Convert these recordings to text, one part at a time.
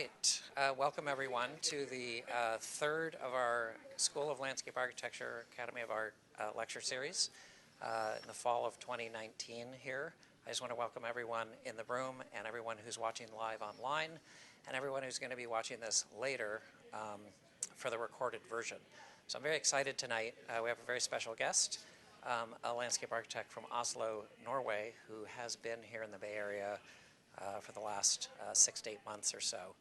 right, welcome everyone to the third of our School of Landscape Architecture Academy of Art lecture series in the fall of 2019 here. I just want to welcome everyone in the room and everyone who's watching live online and everyone who's going to be watching this later for the recorded version. So I'm very excited tonight. We have a very special guest, a landscape architect from Oslo, Norway, who has been here in the Bay Area for the last 6 to 8 months or so.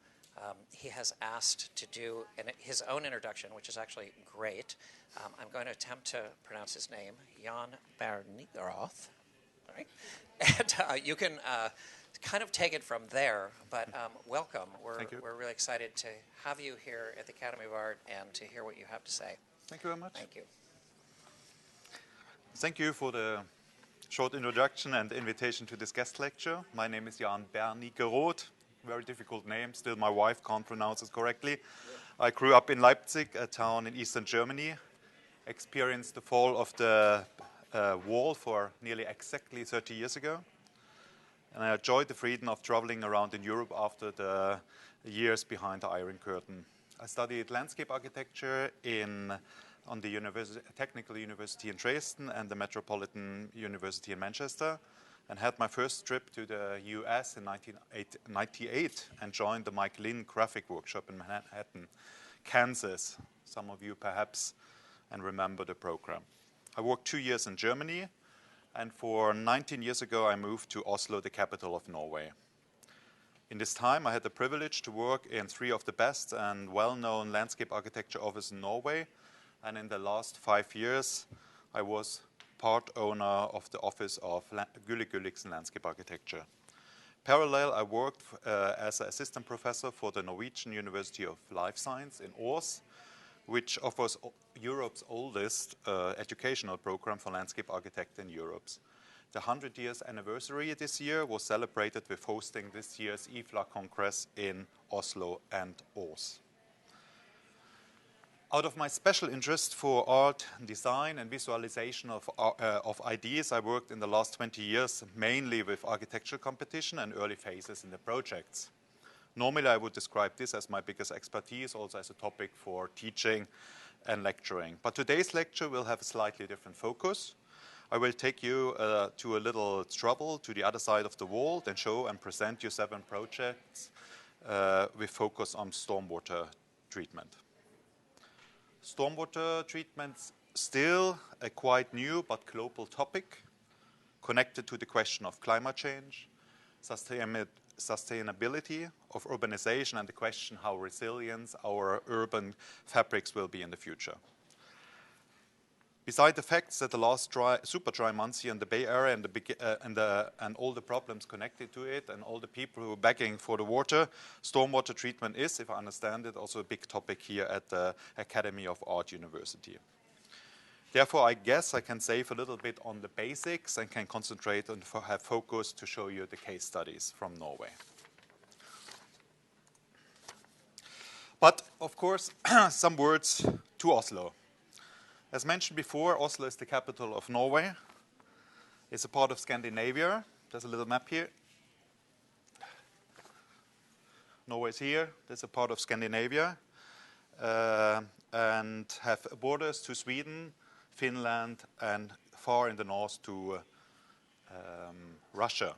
He has asked to do his own introduction, which is actually great. I'm going to attempt to pronounce his name, Jan Bernigeroth. All right. And you can kind of take it from there, but welcome. We're really excited to have you here at the Academy of Art and to hear what you have to say. Thank you very much. Thank you. Thank you for the short introduction and the invitation to this guest lecture. My name is Jan Bernigeroth. Very difficult name. Still, my wife can't pronounce it correctly. I grew up in Leipzig, a town in eastern Germany. Experienced the fall of the wall for nearly exactly 30 years ago. And I enjoyed the freedom of traveling around in Europe after the years behind the Iron Curtain. I studied landscape architecture on the Technical University in Dresden and the Metropolitan University in Manchester, and had my first trip to the US in 1998 and joined the Mike Lynn graphic workshop in Manhattan, Kansas. Some of you perhaps and remember the program. I worked 2 years in Germany, and for 19 years ago I moved to Oslo, the capital of Norway. In this time I had the privilege to work in 3 of the best and well-known landscape architecture offices in Norway. And in the last 5 years, I was part owner of the office of Gulli Gulliksen Landscape Architecture. Parallel, I worked as an assistant professor for the Norwegian University of Life Science in Ås, which offers Europe's oldest educational program for landscape architects in Europe. The 100 years anniversary this year was celebrated with hosting this year's IFLA Congress in Oslo and Ås. Out of my special interest for art, design, and visualization of ideas, I worked in the last 20 years mainly with architectural competition and early phases in the projects. Normally, I would describe this as my biggest expertise, also as a topic for teaching and lecturing. But today's lecture will have a slightly different focus. I will take you to a little trouble to the other side of the world and show and present you 7 projects with focus on stormwater treatment. Stormwater treatment's still a quite new but global topic connected to the question of climate change, sustainability of urbanization, and the question how resilient our urban fabrics will be in the future. Beside the facts that the last super dry months here in the Bay Area and all the problems connected to it and all the people who are begging for the water, stormwater treatment is, if I understand it, also a big topic here at the Academy of Art University. Therefore, I guess I can save a little bit on the basics and can concentrate and have focus to show you the case studies from Norway. But, of course, some words to Oslo. As mentioned before, Oslo is the capital of Norway. It's a part of Scandinavia. There's a little map here. Norway is here. There's a part of Scandinavia. And have borders to Sweden, Finland, and far in the north to Russia.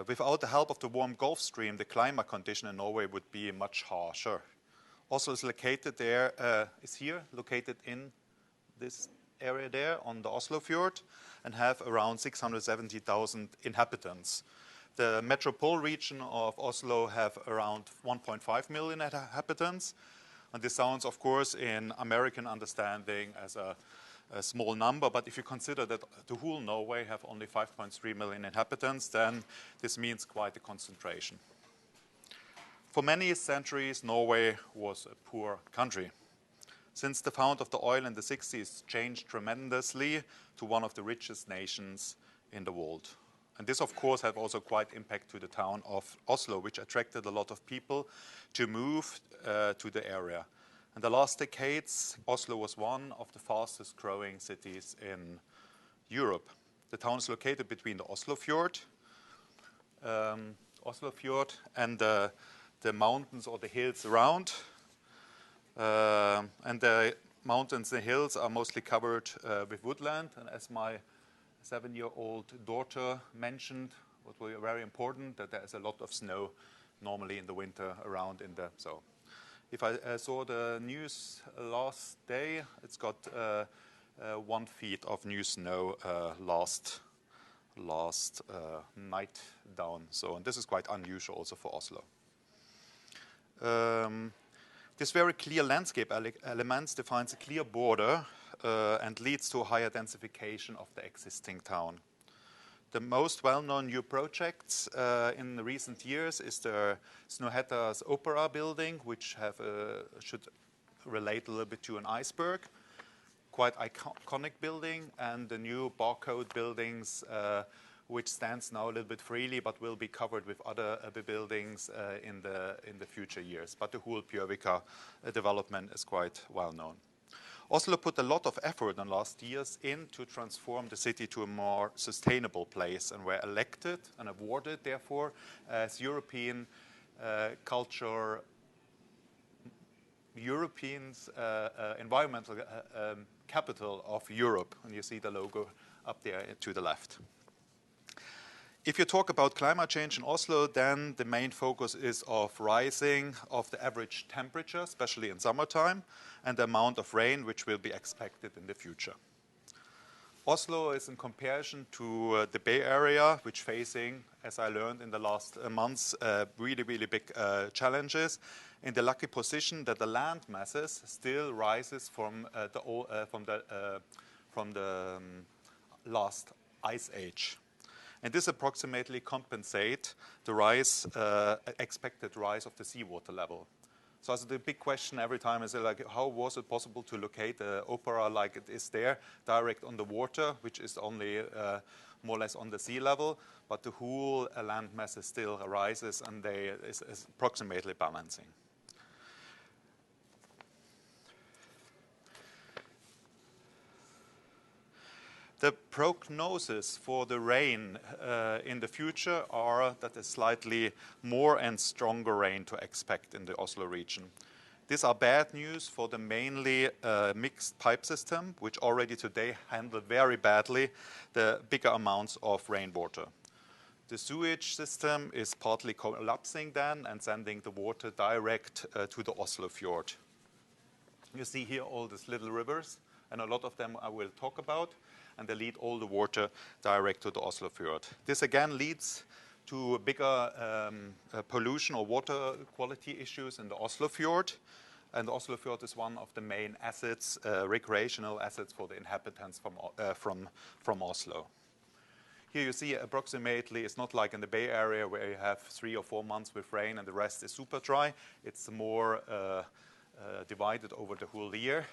Without the help of the warm Gulf Stream, the climate condition in Norway would be much harsher. Oslo is located there, located in this area there on the Oslo Fjord and have around 670,000 inhabitants. The metropole region of Oslo have around 1.5 million inhabitants. And this sounds, of course, in American understanding as a small number, but if you consider that the whole Norway have only 5.3 million inhabitants, then this means quite a concentration. For many centuries, Norway was a poor country. Since the found of the oil in the 60s, changed tremendously to one of the richest nations in the world. And this, of course, had also quite impact to the town of Oslo, which attracted a lot of people to move to the area. In the last decades, Oslo was one of the fastest growing cities in Europe. The town is located between the Oslo Fjord and the the mountains or the hills around. And the mountains and hills are mostly covered with woodland. And as my 7-year-old daughter mentioned, what was very important, that there is a lot of snow normally in the winter around in the, so. If I saw the news last day, it's got 1 feet of new snow last night down. So, and this is quite unusual also for Oslo. This very clear landscape elements defines a clear border and leads to a higher densification of the existing town. The most well-known new projects in the recent years is the Snøhetta's Opera building, which should relate a little bit to an iceberg. Quite iconic building, and the new barcode buildings, which stands now a little bit freely, but will be covered with other buildings in the future years. But the whole Bjørvika development is quite well known. Oslo put a lot of effort in the last years in to transform the city to a more sustainable place, and were elected and awarded, therefore, as European environmental capital of Europe. And you see the logo up there to the left. If you talk about climate change in Oslo, then the main focus is of rising of the average temperature, especially in summertime, and the amount of rain which will be expected in the future. Oslo is in comparison to the Bay Area, which facing, as I learned in the last months, really, really big challenges, in the lucky position that the land masses still rises from the last ice age. And this approximately compensates the expected rise of the seawater level. So the big question every time is like, how was it possible to locate the opera like it is there, direct on the water, which is only more or less on the sea level, but the whole land mass still rises, and is approximately balancing. The prognosis for the rain in the future are that there's slightly more and stronger rain to expect in the Oslo region. These are bad news for the mainly mixed pipe system, which already today handle very badly the bigger amounts of rainwater. The sewage system is partly collapsing then and sending the water direct to the Oslo fjord. You see here all these little rivers, and a lot of them I will talk about, and they lead all the water direct to the Oslo fjord. This again leads to bigger pollution or water quality issues in the Oslo fjord. And the Oslo fjord is one of the main assets, recreational assets for the inhabitants from Oslo. Here you see approximately, it's not like in the Bay Area where you have 3 or 4 months with rain and the rest is super dry. It's more divided over the whole year.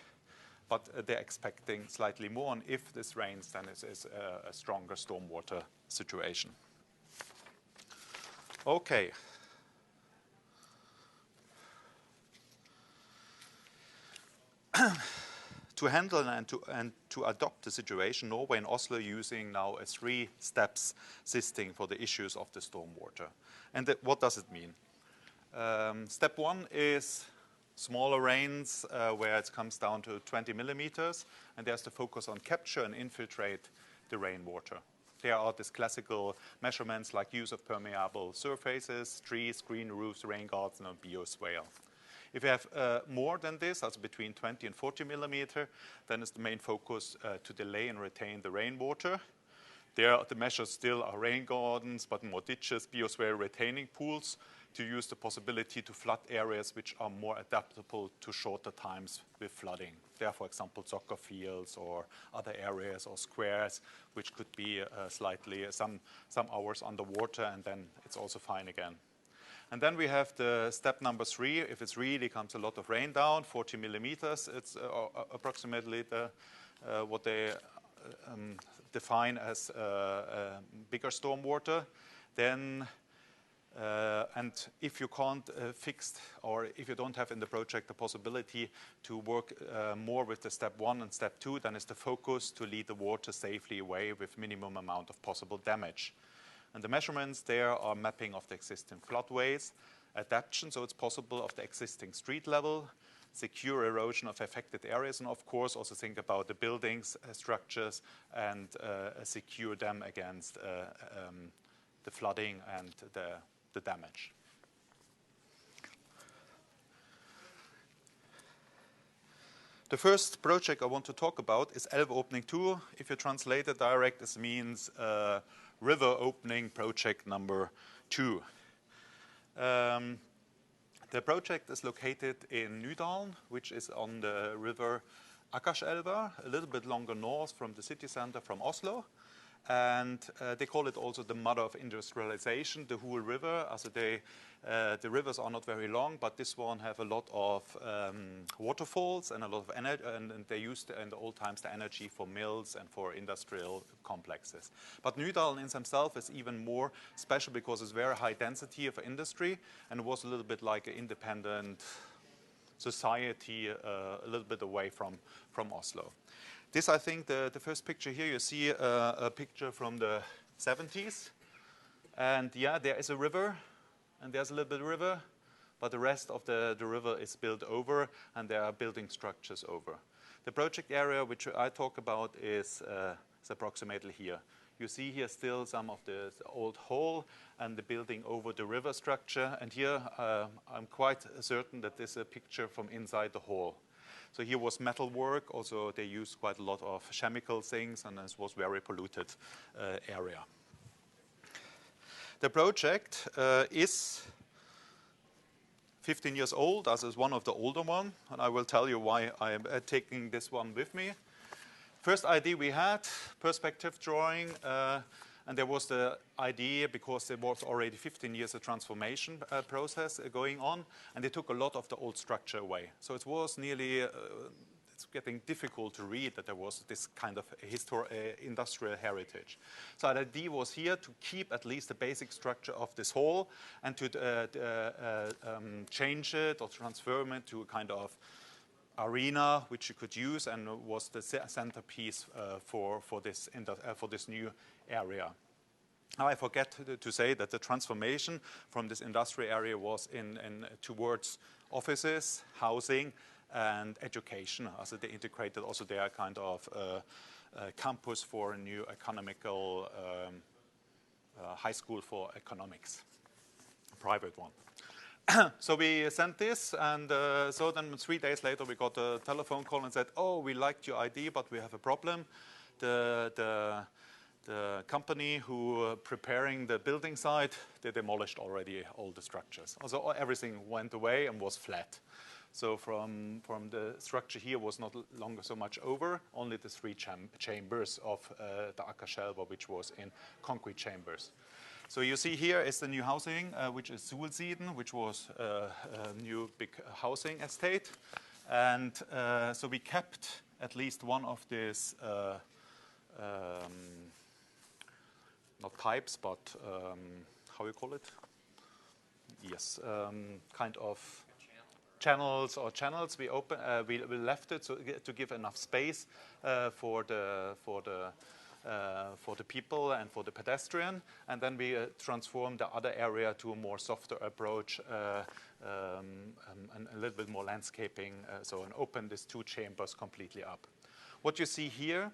But they're expecting slightly more, and if this rains, then it is a stronger stormwater situation. Okay. To handle and to adopt the situation, Norway and Oslo are using now a 3-steps system for the issues of the stormwater. And what does it mean? Step 1 is smaller rains where it comes down to 20 millimeters, and there's the focus on capture and infiltrate the rainwater. There are these classical measurements like use of permeable surfaces, trees, green roofs, rain gardens, and bioswale. If you have more than this, that's between 20 and 40 millimeter, then it's the main focus to delay and retain the rainwater. There, the measures still are rain gardens, but more ditches, bioswale retaining pools, to use the possibility to flood areas which are more adaptable to shorter times with flooding. There are, for example, soccer fields or other areas or squares, which could be slightly some hours underwater, and then it's also fine again. And then we have the step number 3. If it really comes a lot of rain down, 40 millimeters, it's approximately what they define as bigger stormwater. Then and if you can't fix, or if you don't have in the project the possibility to work more with the step 1 and step 2, then it's the focus to lead the water safely away with minimum amount of possible damage. And the measurements there are mapping of the existing floodways adaptation, so it's possible of the existing street level, secure erosion of affected areas, and of course also think about the buildings, structures, and secure them against the flooding and the damage. The first project I want to talk about is Elv Opening 2. If you translate it direct, this means River Opening Project number 2. The project is located in Nydalen, which is on the river Akerselva, a little bit longer north from the city center from Oslo. And they call it also the mother of industrialization, the Huel River. Also the rivers are not very long, but this one have a lot of waterfalls and a lot of energy, and they used in the old times the energy for mills and for industrial complexes. But Nydalen in themselves is even more special because it's very high density of industry, and it was a little bit like an independent society, a little bit away from Oslo. This, I think, the first picture here, you see a picture from the 70s. And yeah, there is a river, and there's a little bit of river, but the rest of the river is built over, and there are building structures over. The project area which I talk about is approximately here. You see here still some of the old hall and the building over the river structure. And here I'm quite certain that this is a picture from inside the hall. So here was metal work. Also, they used quite a lot of chemical things, and this was very polluted area. The project is 15 years old, as is one of the older one, and I will tell you why I am taking this one with me. First idea we had, perspective drawing, and there was the idea because there was already 15 years of transformation process going on, and they took a lot of the old structure away. So it was nearly, it's getting difficult to read that there was this kind of industrial heritage. So the idea was here to keep at least the basic structure of this hall and to change it or transform it to a kind of arena which you could use, and was the centerpiece for this new area. Now I forget to say that the transformation from this industrial area was towards offices, housing, and education. Also they integrated also their kind of campus for a new economical high school for economics, a private one. So we sent this, and so then 3 days later we got a telephone call and said, oh, we liked your idea, but we have a problem. The company who preparing the building site, they demolished already all the structures. Also everything went away and was flat. So from the structure here was not longer so much over, only the 3 chambers of the Akerselva, which was in concrete chambers. So you see here is the new housing, which is Solsiden, which was a new big housing estate. And so we kept at least one of these, not pipes, but how you call it? Yes, kind of channels. We left it so to give enough space for the people and for the pedestrian, and then we transformed the other area to a more softer approach and a little bit more landscaping, and open these 2 chambers completely up. What you see here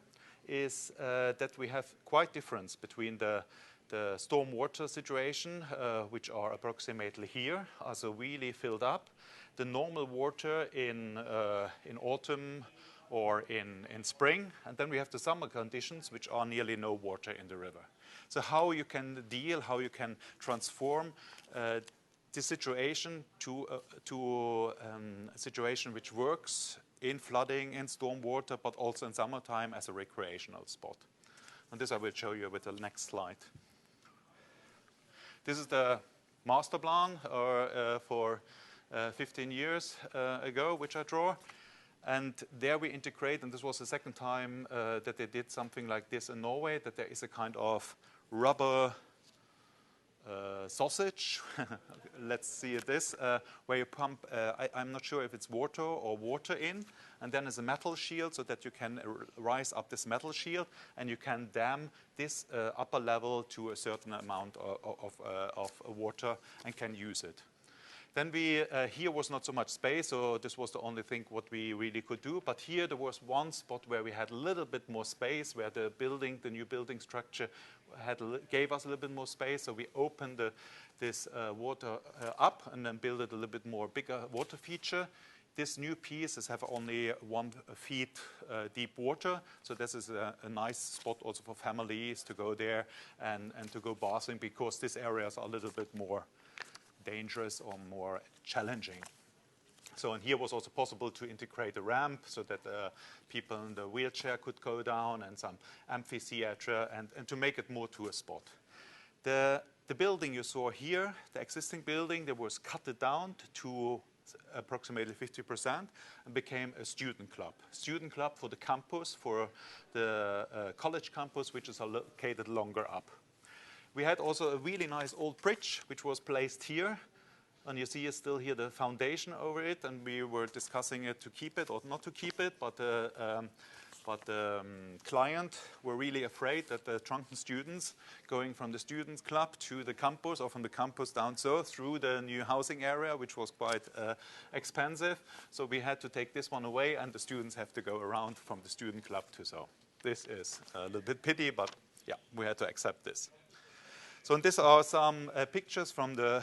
is that we have quite difference between the stormwater situation, which are approximately here, also really filled up, the normal water in autumn or in spring, and then we have the summer conditions, which are nearly no water in the river. So how you can how you can transform this situation to a situation which works in flooding, in stormwater, but also in summertime as a recreational spot. And this I will show you with the next slide. This is the master plan for 15 years ago, which I draw. And there we integrate, and this was the second time that they did something like this in Norway, that there is a kind of rubber sausage, let's see this, where you pump, I'm not sure if it's water or water in, and then there's a metal shield so that you can rise up this metal shield, and you can dam this upper level to a certain amount of water and can use it. Then here was not so much space, so this was the only thing what we really could do. But here there was one spot where we had a little bit more space, where the new building structure gave us a little bit more space. So we opened this water up and then built it a little bit more bigger water feature. This new pieces have only 1 feet deep water, so this is a nice spot also for families to go there and to go bathing, because these areas are a little bit more dangerous or more challenging. So, and here was also possible to integrate a ramp so that people in the wheelchair could go down, and some amphitheater, and to make it more to a spot. The building you saw here, the existing building, there was cut it down to approximately 50% and became a student club. Student club for the campus, for the college campus, which is located longer up. We had also a really nice old bridge, which was placed here. And you see still here the foundation over it, and we were discussing it to keep it or not to keep it, but the client were really afraid that the drunken students going from the students club to the campus, or from the campus down so through the new housing area, which was quite expensive. So we had to take this one away, and the students have to go around from the student club to so. This is a little bit pity, but yeah, we had to accept this. So these are some pictures from the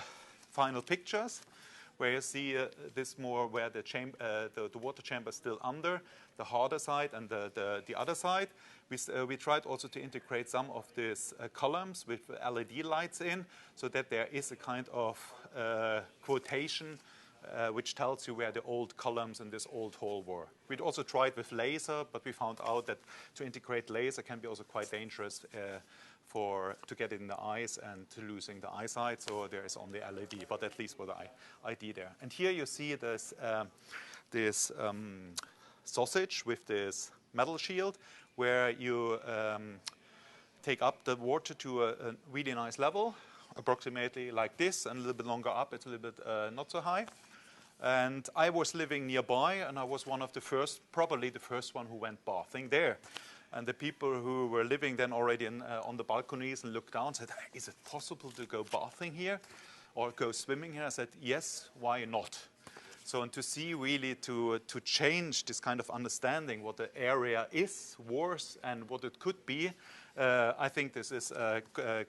final pictures, where you see this more where the water chamber is still under, the harder side and the other side. We tried also to integrate some of these columns with LED lights in, so that there is a kind of quotation which tells you where the old columns in this old hall were. We'd also tried with laser, but we found out that to integrate laser can be also quite dangerous to get it in the eyes and to losing the eyesight, so there is only LED, but at least for the ID there. And here you see this sausage with this metal shield, where you take up the water to a really nice level, approximately like this, and a little bit longer up, it's a little bit not so high. And I was living nearby, and I was one of the first, probably the first one who went bathing there. And the people who were living then already on the balconies and looked down said, is it possible to go bathing here or go swimming here? I said, yes, why not? So, and to see really to change this kind of understanding what the area was and what it could be, I think this is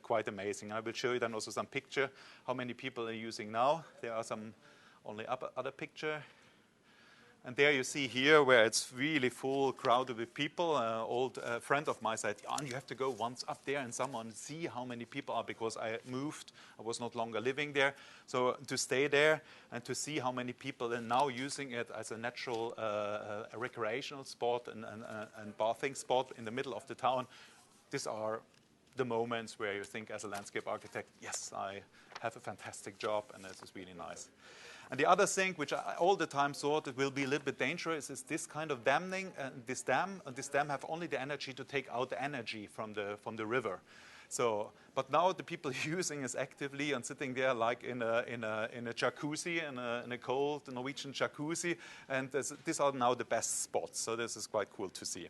quite amazing. I will show you then also some picture, how many people are using now. There are some only other picture. And there you see here where it's really full crowded with people. Old friend of mine said, Jan, you have to go once up there and someone see how many people are, because I moved. I was not longer living there. So to stay there and to see how many people are now using it as a natural a recreational spot and bathing spot in the middle of the town, these are the moments where you think as a landscape architect, yes, I have a fantastic job and this is really nice. And the other thing, which I all the time thought it will be a little bit dangerous, is this kind of damming. This dam have only the energy to take out the energy from the river. So, but now the people using is actively and sitting there like in a jacuzzi, in a cold Norwegian jacuzzi, and these are now the best spots. So this is quite cool to see.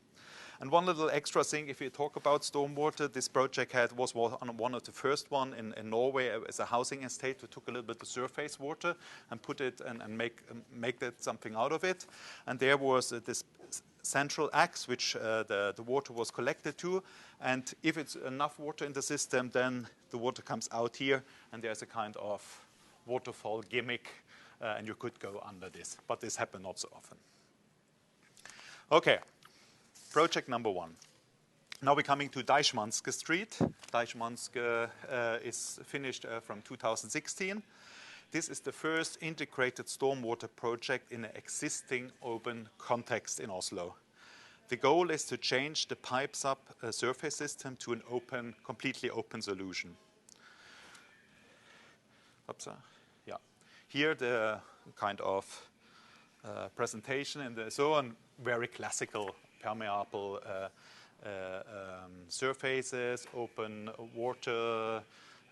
And one little extra thing, if you talk about stormwater, this project was one of the first one in Norway as a housing estate. We took a little bit of surface water and put it and make that something out of it. And there was this central axe which the water was collected to. And if it's enough water in the system, then the water comes out here, and there's a kind of waterfall gimmick, and you could go under this. But this happened not so often. Okay. Project number 1. Now we're coming to Deichmanske Street. Deichmanske is finished from 2016. This is the first integrated stormwater project in an existing open context in Oslo. The goal is to change the pipes up surface system to an open, completely open solution. Yeah. Here the kind of presentation and so on, very classical. Permeable surfaces, open water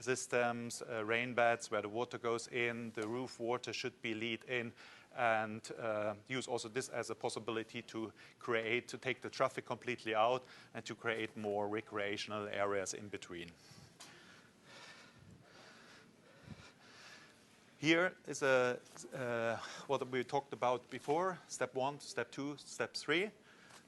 systems, rain beds where the water goes in, the roof water should be lead in, and use also this as a possibility to take the traffic completely out and to create more recreational areas in between. Here is what we talked about before, step 1, step 2, step 3.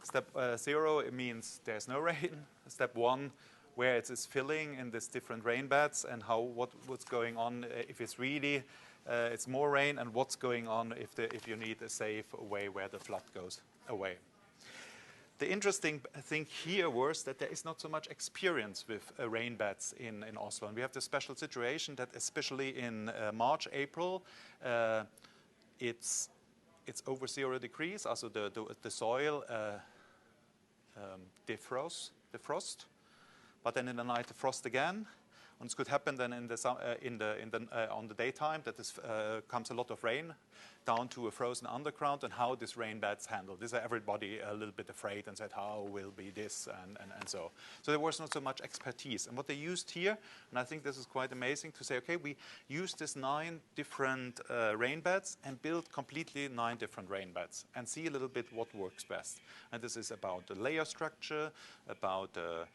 Step 0, it means there's no rain. Step 1, where it is filling in these different rain beds and what's going on if it's really it's more rain, and what's going on if you need a safe way where the flood goes away. The interesting thing here was that there is not so much experience with rain beds in Oslo. And we have the special situation that especially in March, April, it's over 0 degrees, also the soil defrost. But then in the night, the frost again. And it could happen then on the daytime that comes a lot of rain down to a frozen underground, and how this rain beds handle. This everybody a little bit afraid and said, how will be this and so. So there was not so much expertise. And what they used here, and I think this is quite amazing to say, okay, we used this 9 different rain beds and built completely 9 different rain beds and see a little bit what works best. And this is about the layer structure, about the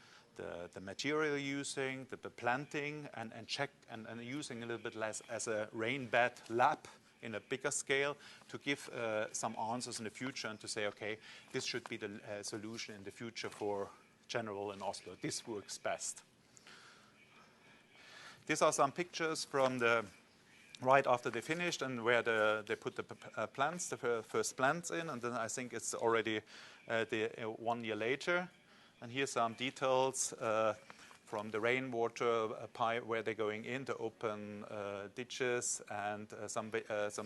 material using, the planting, and check and using a little bit less as a rain bed lab in a bigger scale to give some answers in the future and to say, okay, this should be the solution in the future for general in Oslo. This works best. These are some pictures from right after they finished and where they put the plants, the first plants in, and then I think it's already 1 year later. And here's some details from the rainwater pipe where they're going in, the open ditches, and some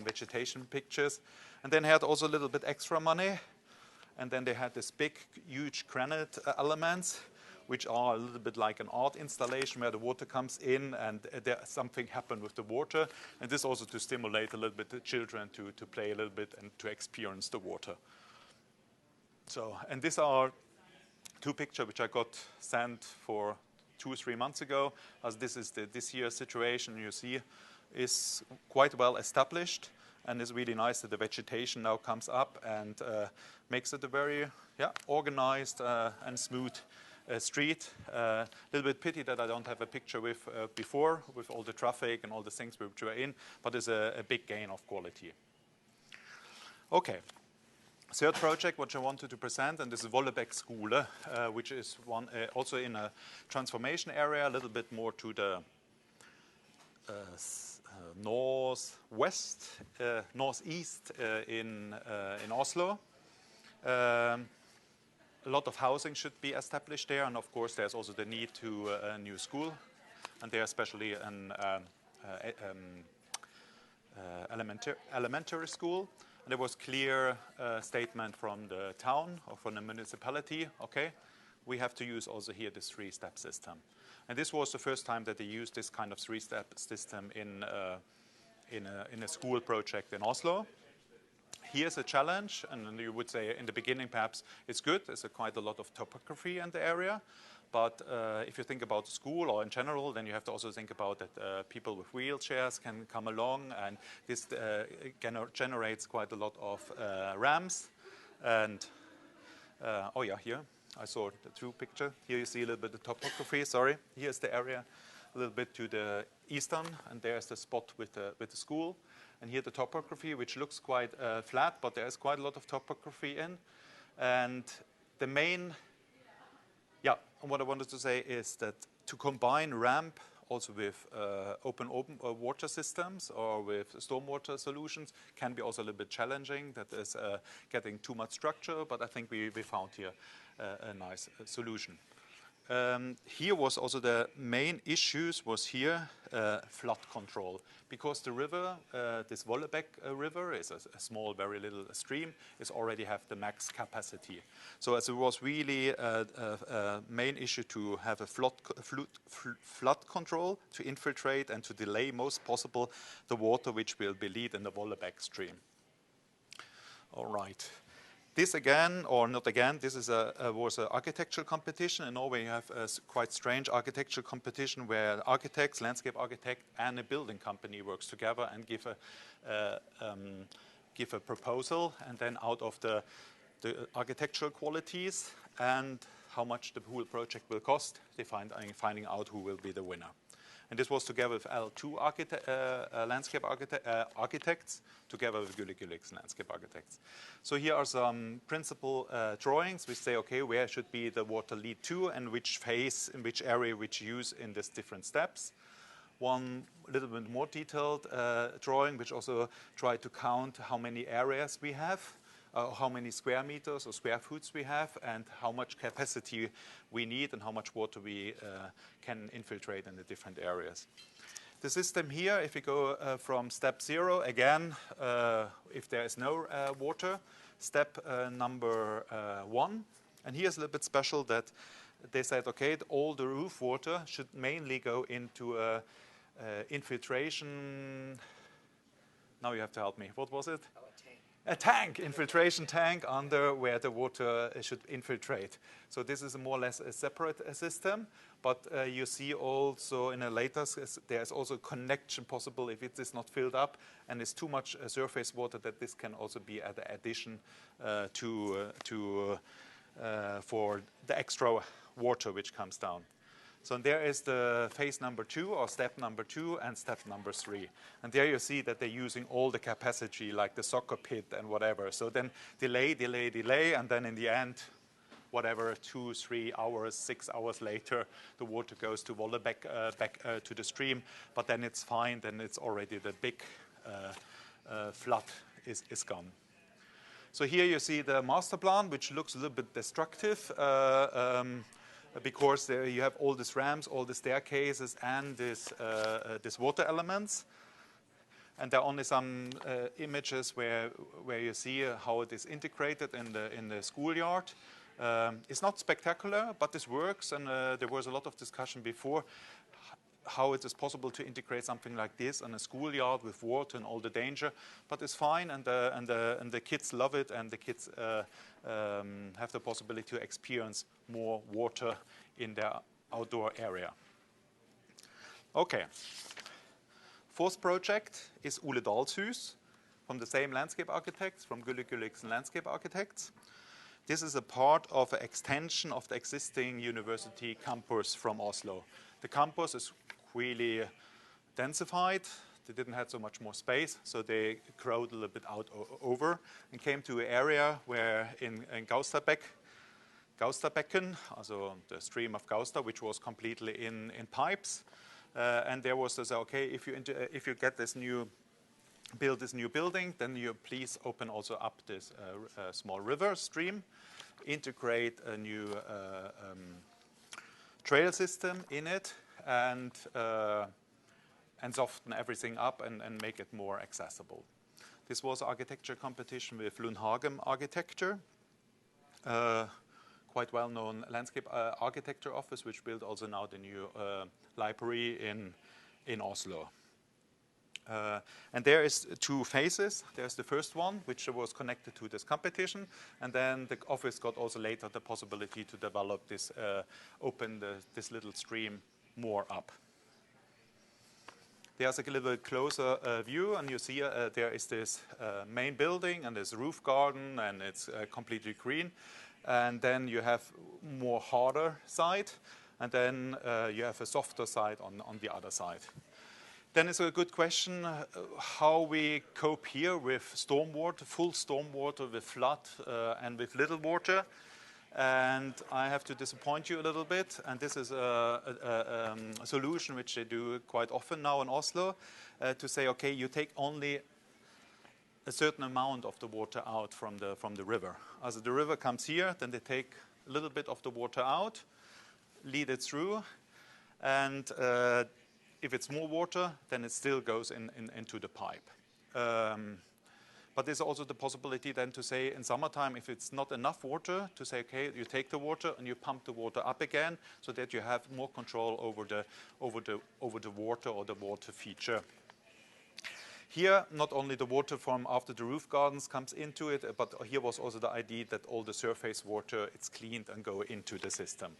vegetation pictures. And then they had also a little bit extra money. And then they had this big, huge granite elements, which are a little bit like an art installation where the water comes in and something happened with the water. And this also to stimulate a little bit the children to play a little bit and to experience the water. So, and these are 2 pictures which I got sent for 2 or 3 months ago. As this is this year's situation, you see, is quite well established, and it's really nice that the vegetation now comes up and makes it a very organized and smooth street. A little bit pity that I don't have a picture with before, with all the traffic and all the things which were in, but it's a big gain of quality. Okay. Third project, which I wanted to present, and this is Vollebekk Skole, which is one also in a transformation area, a little bit more to the northeast in Oslo. A lot of housing should be established there, and of course there's also the need to a new school, and there especially an elementary school. And there was clear statement from the town or from the municipality, okay, we have to use also here this 3-step system. And this was the first time that they used this kind of 3-step system in a school project in Oslo. Here's a challenge, and you would say in the beginning perhaps it's good, there's quite a lot of topography in the area. But if you think about the school or in general, then you have to also think about that people with wheelchairs can come along, and this generates quite a lot of ramps. And oh yeah, here I saw the 2 picture. Here you see a little bit of topography. Sorry, here's the area a little bit to the eastern, and there's the spot with the school. And here the topography, which looks quite flat, but there's quite a lot of topography in. And the main what I wanted to say is that to combine ramp also with open water systems or with stormwater solutions can be also a little bit challenging. That is getting too much structure, but I think we found here a nice solution. Here was also the main issues was here flood control, because the river, this Vollebekk river is a small, very little stream, is already have the max capacity. So as it was really a main issue to have a flood control, to infiltrate and to delay most possible the water which will be lead in the Vollebekk stream. All right. This again, or not again, this is was an architectural competition. In Norway, you have a quite strange architectural competition where architects, landscape architect, and a building company works together and give a proposal, and then out of the architectural qualities and how much the whole project will cost, they finding out who will be the winner. And this was together with L2 landscape architects, together with Gülich landscape architects. So here are some principal drawings. We say, okay, where should be the water lead to, and which phase, in which area, which use in these different steps. One little bit more detailed drawing, which also tried to count how many areas we have, how many square meters or square foot we have, and how much capacity we need and how much water we can infiltrate in the different areas. The system here, if we go from step 0, again, if there is no water, step number 1. And here's a little bit special that they said, okay, all the roof water should mainly go into infiltration. Now you have to help me. What was it? A tank, infiltration tank under where the water should infiltrate. So this is more or less a separate system, but you see also in a later, there's also a connection possible if it is not filled up and it's too much surface water, that this can also be an addition for the extra water which comes down. So there is the phase number 2 or step number 2 and step number 3. And there you see that they're using all the capacity like the soccer pit and whatever. So then delay, and then in the end, whatever, 2, 3 hours, 6 hours later, the water goes to volley back to the stream. But then it's fine, then it's already the big flood is gone. So here you see the master plan, which looks a little bit destructive. Because you have all these ramps, all the staircases, and these water elements. And there are only some images where you see how it is integrated in the schoolyard. It's not spectacular, but this works, and there was a lot of discussion before how it is possible to integrate something like this in a schoolyard with water and all the danger. But it's fine, and the kids love it, and the kids have the possibility to experience more water in their outdoor area. Okay. Fourth project is Ole Dalshus, from the same landscape architects, from Gülich Landscape Architects. This is a part of an extension of the existing university campus from Oslo. The campus is really densified. They didn't have so much more space, so they crowded a little bit out over and came to an area where in Gaustabecken, also the stream of Gausta, which was completely in pipes. And there was this, okay, if you get this build this new building, then you please open also up this small river stream, integrate a new trail system in it, and soften everything up and make it more accessible. This was architecture competition with Lundhagen Architecture, quite well-known landscape architecture office, which built also now the new library in Oslo. And there is 2 phases. There's the first one, which was connected to this competition, and then the office got also later the possibility to develop this, open this little stream more up. There's a little bit closer view, and you see there is this main building and this roof garden, and it's completely green. And then you have more harder side, and then you have a softer side on the other side. Then it's a good question how we cope here with stormwater, full stormwater, with flood, and with little water. And I have to disappoint you a little bit, and this is a solution which they do quite often now in Oslo, to say, okay, you take only a certain amount of the water out from the river. As the river comes here, then they take a little bit of the water out, lead it through, and if it's more water, then it still goes into the pipe. But there's also the possibility then to say in summertime, if it's not enough water, to say, okay, you take the water and you pump the water up again, so that you have more control over the water or the water feature. Here, not only the water from after the roof gardens comes into it, but here was also the idea that all the surface water, it's cleaned and go into the system.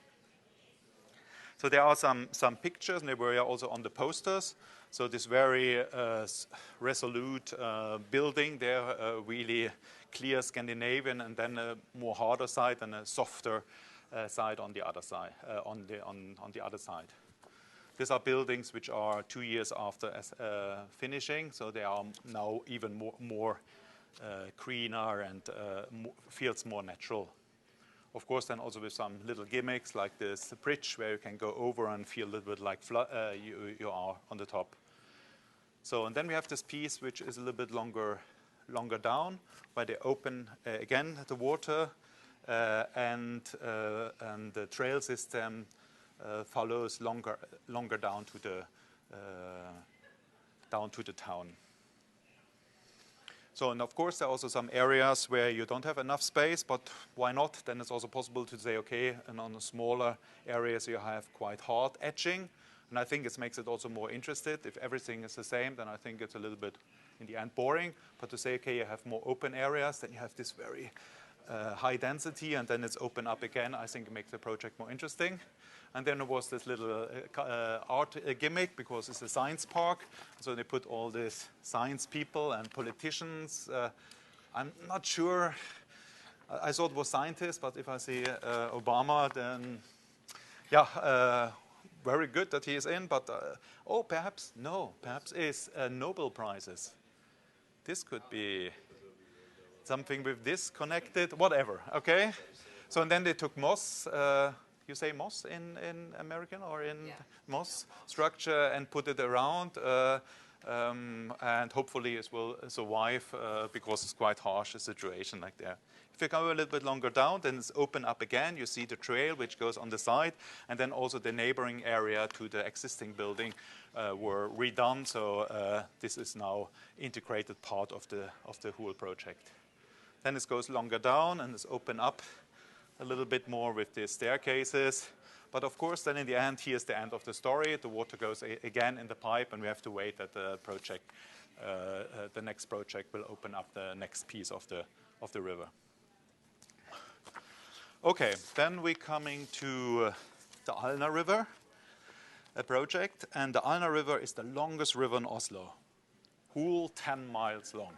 So there are some pictures, and they were also on the posters. So this very resolute building there, really clear Scandinavian, and then a more harder side and a softer side on the other side. These are buildings which are 2 years after finishing, so they are now even more greener and feels more natural. Of course, then also with some little gimmicks like this bridge where you can go over and feel a little bit like you are on the top. So, and then we have this piece which is a little bit longer down, where they open again the water, and the trail system follows longer down to the town. So, and of course, there are also some areas where you don't have enough space, but why not? Then it's also possible to say, okay, and on the smaller areas you have quite hard edging, and I think it makes it also more interested. If everything is the same, then I think it's a little bit, in the end, boring. But to say, okay, you have more open areas, then you have this very high density, and then it's open up again, I think it makes the project more interesting. And then there was this little art gimmick, because it's a science park. So they put all these science people and politicians. I'm not sure. I thought it was scientists, but if I see Obama, then yeah, very good that he is in. But oh, perhaps it's Nobel Prizes. This could be something with this connected, whatever. Okay. So and then they took moss. You say moss in American or in moss structure, and put it around, and hopefully it will survive because it's quite harsh a situation like that. If you go a little bit longer down, then it's open up again. You see the trail which goes on the side, and then also the neighboring area to the existing building were redone. So this is now integrated part of the whole project. Then it goes longer down and it's open up a little bit more with the staircases. But of course, then in the end, here's the end of the story. The water goes again in the pipe, and we have to wait that the next project will open up the next piece of the river. Okay, then we're coming to the Alna River, a project. And the Alna River is the longest river in Oslo, whole 10 miles long.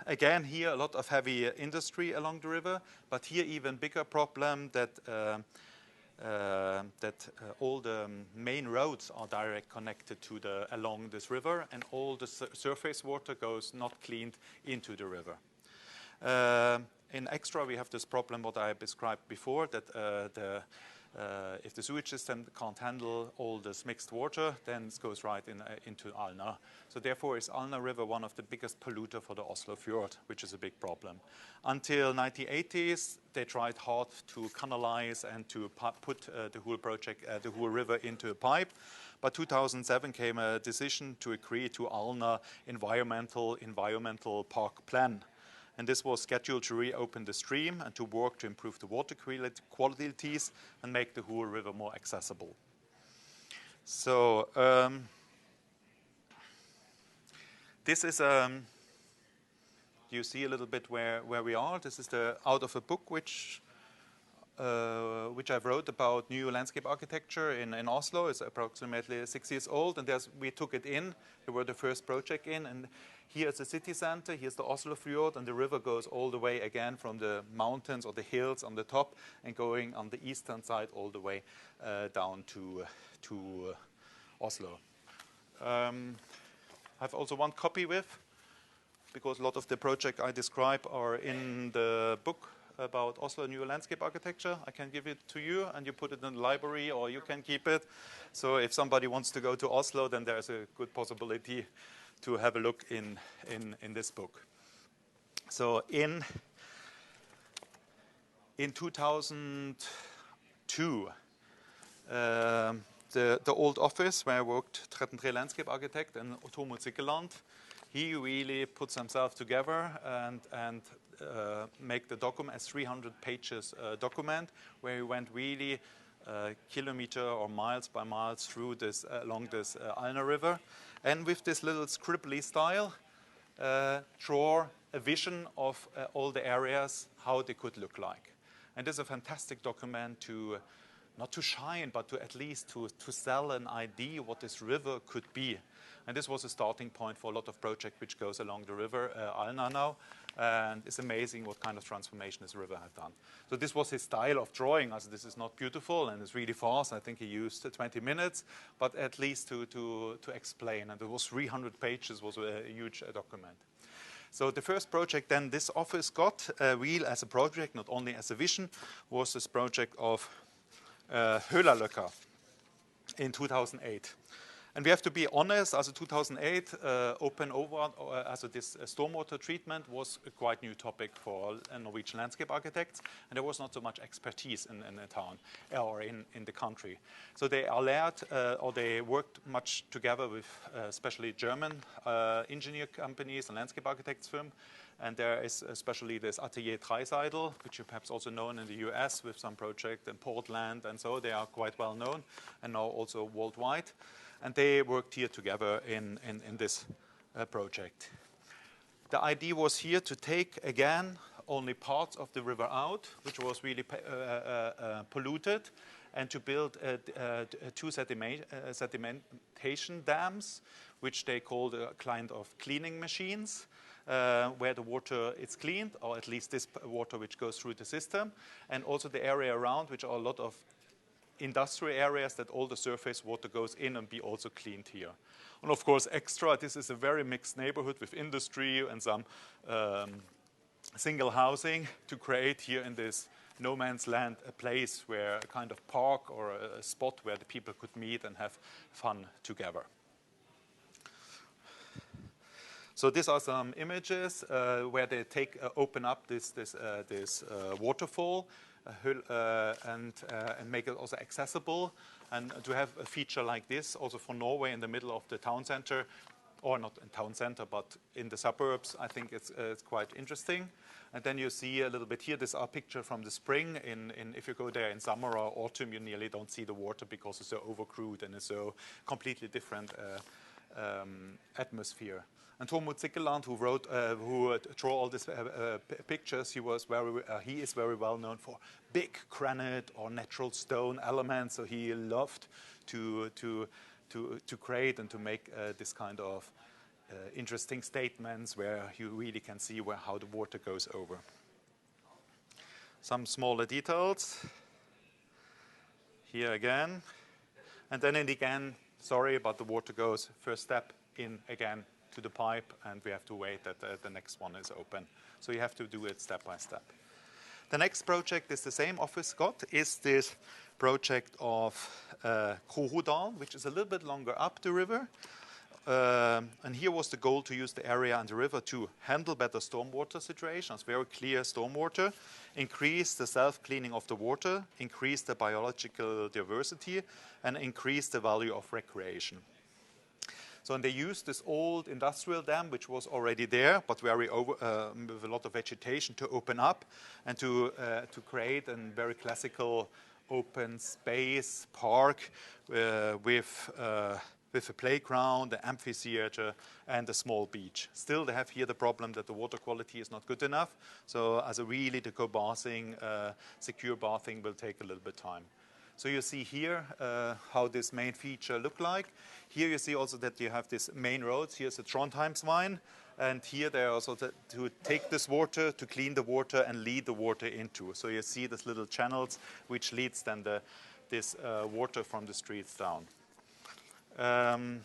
Again, here a lot of heavy industry along the river, but here even bigger problem that all the main roads are direct connected to along this river, and all the surface water goes not cleaned into the river. In extra, we have this problem what I described before, that if the sewage system can't handle all this mixed water, then it goes right into Alna. So therefore is Alna River one of the biggest polluter for the Oslo fjord, which is a big problem. Until 1980s, they tried hard to canalize and to put the whole river into a pipe. But 2007 came a decision to agree to Alna environmental park plan. And this was scheduled to reopen the stream and to work to improve the water qualities and make the whole river more accessible. So this is, you see a little bit where we are. This is out of a book which I wrote about new landscape architecture in Oslo. It's approximately 6 years old, and we took it in. We were the first project in, and here's the city center, here's the Oslo fjord, and the river goes all the way again from the mountains or the hills on the top and going on the eastern side all the way down to Oslo. I have also one copy with, because a lot of the projects I describe are in the book about Oslo New Landscape Architecture. I can give it to you, and you put it in the library, or you can keep it. So if somebody wants to go to Oslo, then there's a good possibility to have a look in this book. So in 2002, the old office where I worked, 13 Landscape Architect, and Tormod Sikkeland, he really puts himself together and make the document as 300 pages document, where he went really kilometer or miles by miles through this along this Alna River, and with this little scribbly style, draw a vision of all the areas, how they could look like. And this is a fantastic document to not to shine, but to at least to sell an idea what this river could be. And this was a starting point for a lot of projects which goes along the river Alna now. And it's amazing what kind of transformation this river had done. So this was his style of drawing. As this is not beautiful and it's really fast. I think he used 20 minutes, but at least to explain. And it was 300 pages, was a huge document. So the first project then this office got real as a project, not only as a vision, was this project of Hölalökka in 2008. And we have to be honest, as a 2008 open over, as this stormwater treatment was a quite new topic for Norwegian landscape architects, and there was not so much expertise in the town or in the country. So they allowed, or they worked much together with especially German engineer companies and landscape architects firm. And there is especially this Atelier Dreiseidel, which you perhaps also known in the US with some project in Portland, and so they are quite well known and now also worldwide. And they worked here together in this project. The idea was here to take, again, only parts of the river out, which was really polluted, and to build two sedimentation dams, which they called a kind of cleaning machines, where the water is cleaned, or at least this water which goes through the system, and also the area around, which are a lot of industrial areas, that all the surface water goes in and be also cleaned here. And of course, extra, this is a very mixed neighborhood with industry and some single housing to create here in this no man's land a place where a kind of park or a spot where the people could meet and have fun together. So these are some images where they open up this waterfall and make it also accessible. And to have a feature like this also for Norway in the middle of the town center, or not in town center, but in the suburbs, I think it's quite interesting. And then you see a little bit here, this are a picture from the spring. If you go there in summer or autumn, you nearly don't see the water because it's so overcrewed and it's so completely different atmosphere. And Tormod Zikkeland, who drew all these pictures, he is very well known for big granite or natural stone elements. So he loved to create and to make this kind of interesting statements where you really can see how the water goes over. Some smaller details here again, and then again, sorry, but the water goes first step in again to the pipe, and we have to wait that the next one is open. So you have to do it step by step. The next project is the same office got, is this project of Krohodal, which is a little bit longer up the river. And here was the goal to use the area and the river to handle better stormwater situations, very clear stormwater, increase the self-cleaning of the water, increase the biological diversity, and increase the value of recreation. So and they used this old industrial dam, which was already there, but with a lot of vegetation, to open up and to create a very classical open space park with a playground, an amphitheater, and a small beach. Still, they have here the problem that the water quality is not good enough. So as a really to go bathing, secure bathing will take a little bit time. So you see here how this main feature look like. Here you see also that you have this main roads. Here's the Trondheimsveien, and here they are also to take this water, to clean the water and lead the water into. So you see these little channels which leads then this water from the streets down. And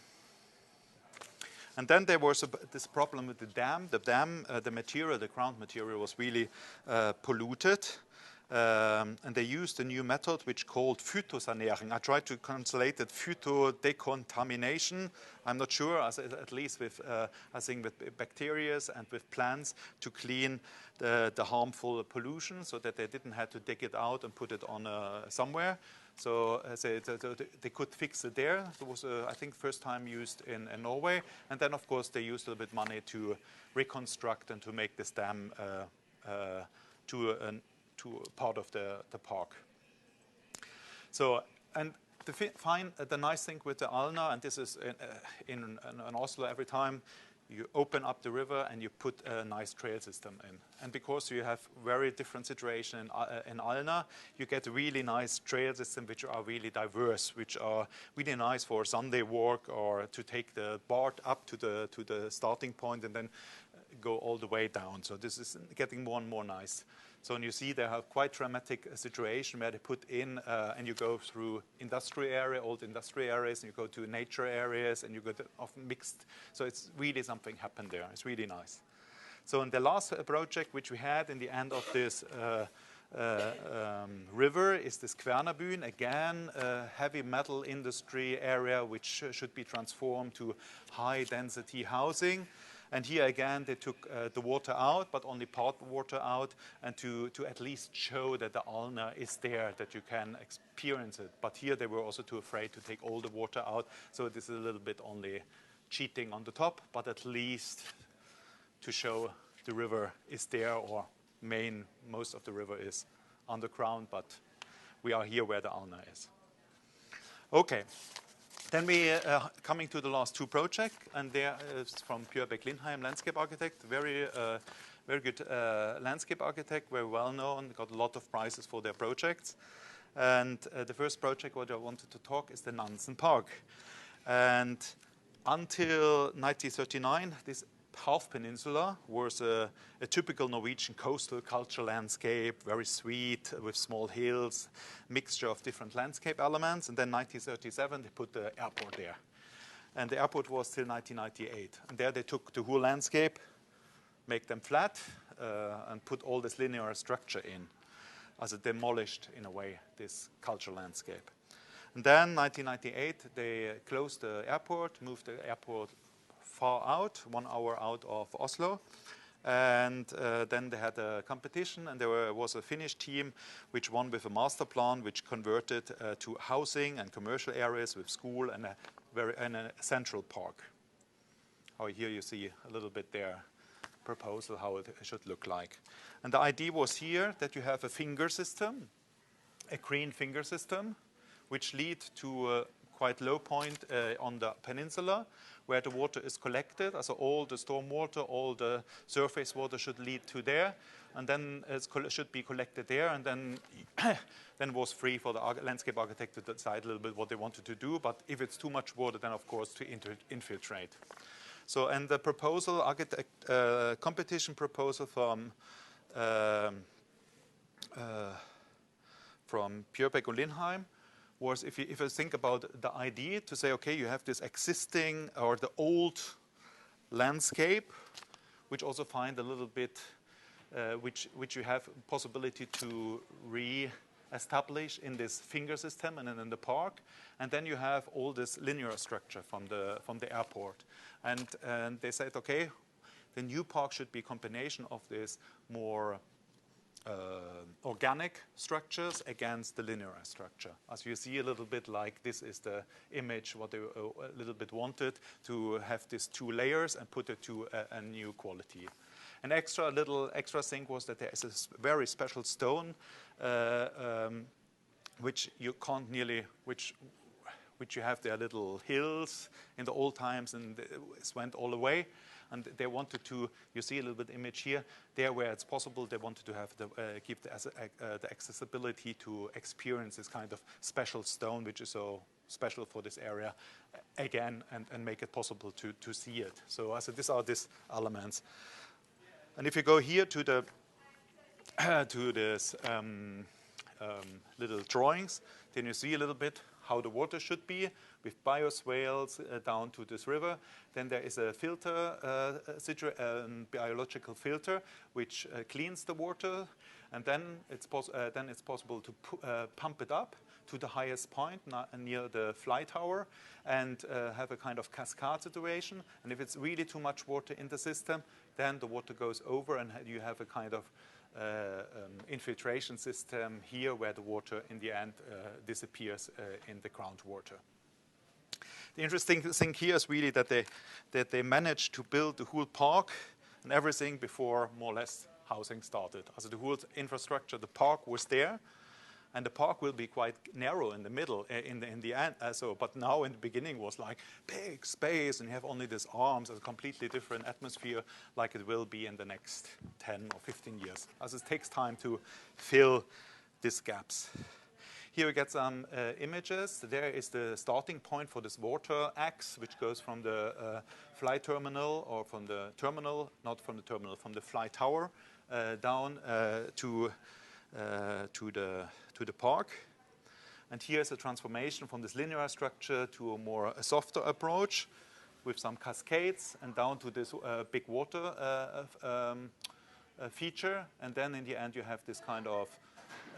then there was this problem with the dam. The dam, the material, the ground material was really polluted. And they used a new method which called phytosanering. I tried to translate it, phytodecontamination. I'm not sure, at least with, I think with bacteria and with plants, to clean the harmful pollution so that they didn't have to dig it out and put it on somewhere. So they could fix it there. It was, I think, first time used in Norway. And then, of course, they used a little bit money to reconstruct and to make this dam to part of the park. So, and the nice thing with the Alna, and this is in Oslo every time, you open up the river and you put a nice trail system in. And because you have very different situation in Alna, you get a really nice trail system which are really diverse, which are really nice for a Sunday walk or to take the BART up to the starting point and then go all the way down. So this is getting more and more nice. So and you see they have quite dramatic situation where they put in, and you go through industry area, old industry areas, and you go to nature areas, and you go to often mixed. So it's really something happened there. It's really nice. So in the last project which we had in the end of this river is this Kvernerbyen, again a heavy metal industry area which should be transformed to high density housing. And here again they took the water out, but only part water out, and to at least show that the Alna is there, that you can experience it. But here they were also too afraid to take all the water out, so this is a little bit only cheating on the top, but at least to show the river is there, or most of the river is underground, but we are here where the Alna is. Okay, then we coming to the last two projects, and there is from Bjørbeck-Lindheim Landscape Architect, very good landscape architect, very well known, got a lot of prizes for their projects. And the first project what I wanted to talk is the Nansen Park. And until 1939, this half peninsula was a typical Norwegian coastal cultural landscape, very sweet, with small hills, mixture of different landscape elements. And then 1937, they put the airport there. And the airport was till 1998. And there they took the whole landscape, make them flat, and put all this linear structure in, as it demolished, in a way, this cultural landscape. And then 1998, they closed the airport, moved the airport far out, 1 hour out of Oslo. And then they had a competition, and there was a Finnish team which won with a master plan which converted to housing and commercial areas with school and a central park. Here you see a little bit their proposal, how it should look like. And the idea was here that you have a finger system, a green finger system, which lead to a quite low point on the peninsula, where the water is collected. So all the storm water, all the surface water should lead to there, and then it should be collected there, and then it was free for the landscape architect to decide a little bit what they wanted to do. But if it's too much water, then of course to infiltrate. So, and the proposal, competition proposal from Bjørbeck-Lindheim was, if you think about the idea, to say, okay, you have this existing or the old landscape, which also find a little bit, which you have possibility to re-establish in this finger system and then in the park, and then you have all this linear structure from the airport, and they said, okay, the new park should be a combination of this more organic structures against the linear structure. As you see a little bit, like this is the image what they a little bit wanted, to have these two layers and put it to a new quality. An little extra thing was that there is a very special stone which you can't nearly, which you have their little hills in the old times, and it went all away. And they wanted to, you see a little bit image here, there where it's possible, they wanted to have give the accessibility to experience this kind of special stone, which is so special for this area, again, and make it possible to see it. So these are these elements. And if you go here to the to this little drawings, then you see a little bit how the water should be, with bioswales down to this river. Then there is a filter, biological filter, which cleans the water, and then it's possible to pump it up to the highest point near the fly tower, and have a kind of cascade situation. And if it's really too much water in the system, then the water goes over, and you have a kind of infiltration system here, where the water in the end disappears in the groundwater. The interesting thing here is really that they managed to build the whole park and everything before more or less housing started. So the whole infrastructure, the park was there, and the park will be quite narrow in the middle, in the end. But now in the beginning was like big space, and you have only these arms, a completely different atmosphere, like it will be in the next 10 or 15 years. As it takes time to fill these gaps. Here we get some images. There is the starting point for this water axe, which goes from the fly terminal, or from the terminal, not from the terminal, from the fly tower down to the park. And here's a transformation from this linear structure to a softer approach with some cascades and down to this big water feature. And then in the end you have this kind of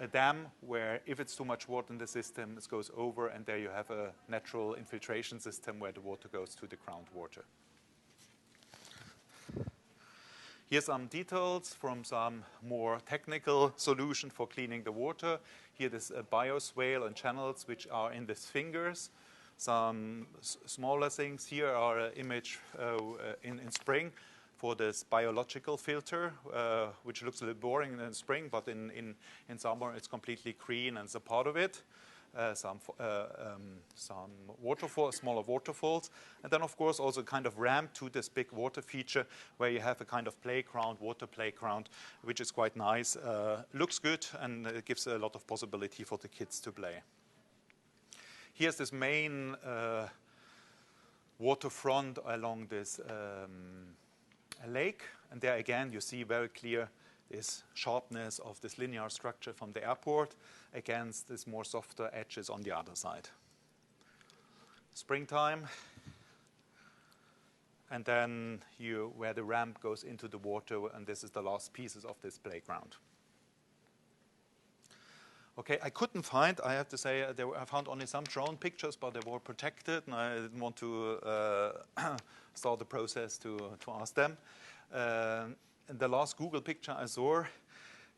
a dam where if it's too much water in the system, it goes over, and there you have a natural infiltration system where the water goes to the groundwater. Here's some details from some more technical solution for cleaning the water. Here this bioswale and channels which are in these fingers. Some smaller things. Here are an image in spring for this biological filter, which looks a little boring in spring, but in summer it's completely green and it's a part of it. Some waterfalls, smaller waterfalls, and then of course also kind of ramp to this big water feature where you have a kind of playground, water playground, which is quite nice. Looks good, and it gives a lot of possibility for the kids to play. Here's this main waterfront along this lake, and there again you see very clear this sharpness of this linear structure from the airport against this more softer edges on the other side. Springtime, and then where the ramp goes into the water, and this is the last pieces of this playground. Okay, I couldn't find, I have to say, I found only some drone pictures, but they were protected, and I didn't want to start the process to ask them. In the last Google picture I saw,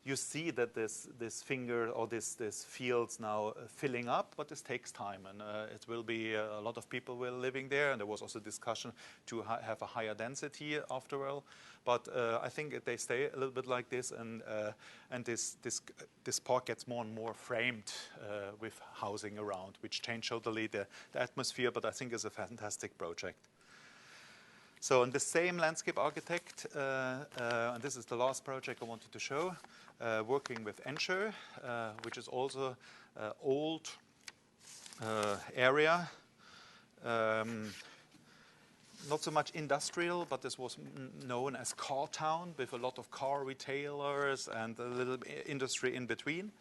you see that this finger or this field's now filling up, but this takes time, and it will be a lot of people will living there, and there was also discussion to have a higher density after all. But I think they stay a little bit like this, and this park gets more and more framed with housing around, which change totally the atmosphere. But I think it's a fantastic project. So in the same landscape architect, and this is the last project I wanted to show, working with Ensure, which is also old area. Not so much industrial, but this was known as car town with a lot of car retailers and a little industry in between.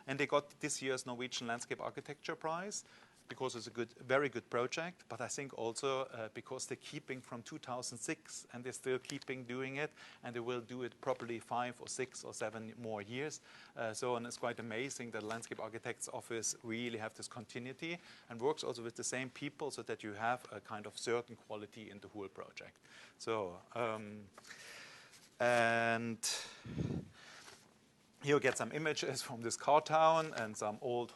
And they got this year's Norwegian Landscape Architecture Prize because it's a very good project, but I think also because they're keeping from 2006 and they're still keeping doing it, and they will do it probably 5 or 6 or 7 more years. And it's quite amazing that the Landscape Architect's Office really have this continuity and works also with the same people so that you have a kind of certain quality in the whole project. So, and here you get some images from this car town and some old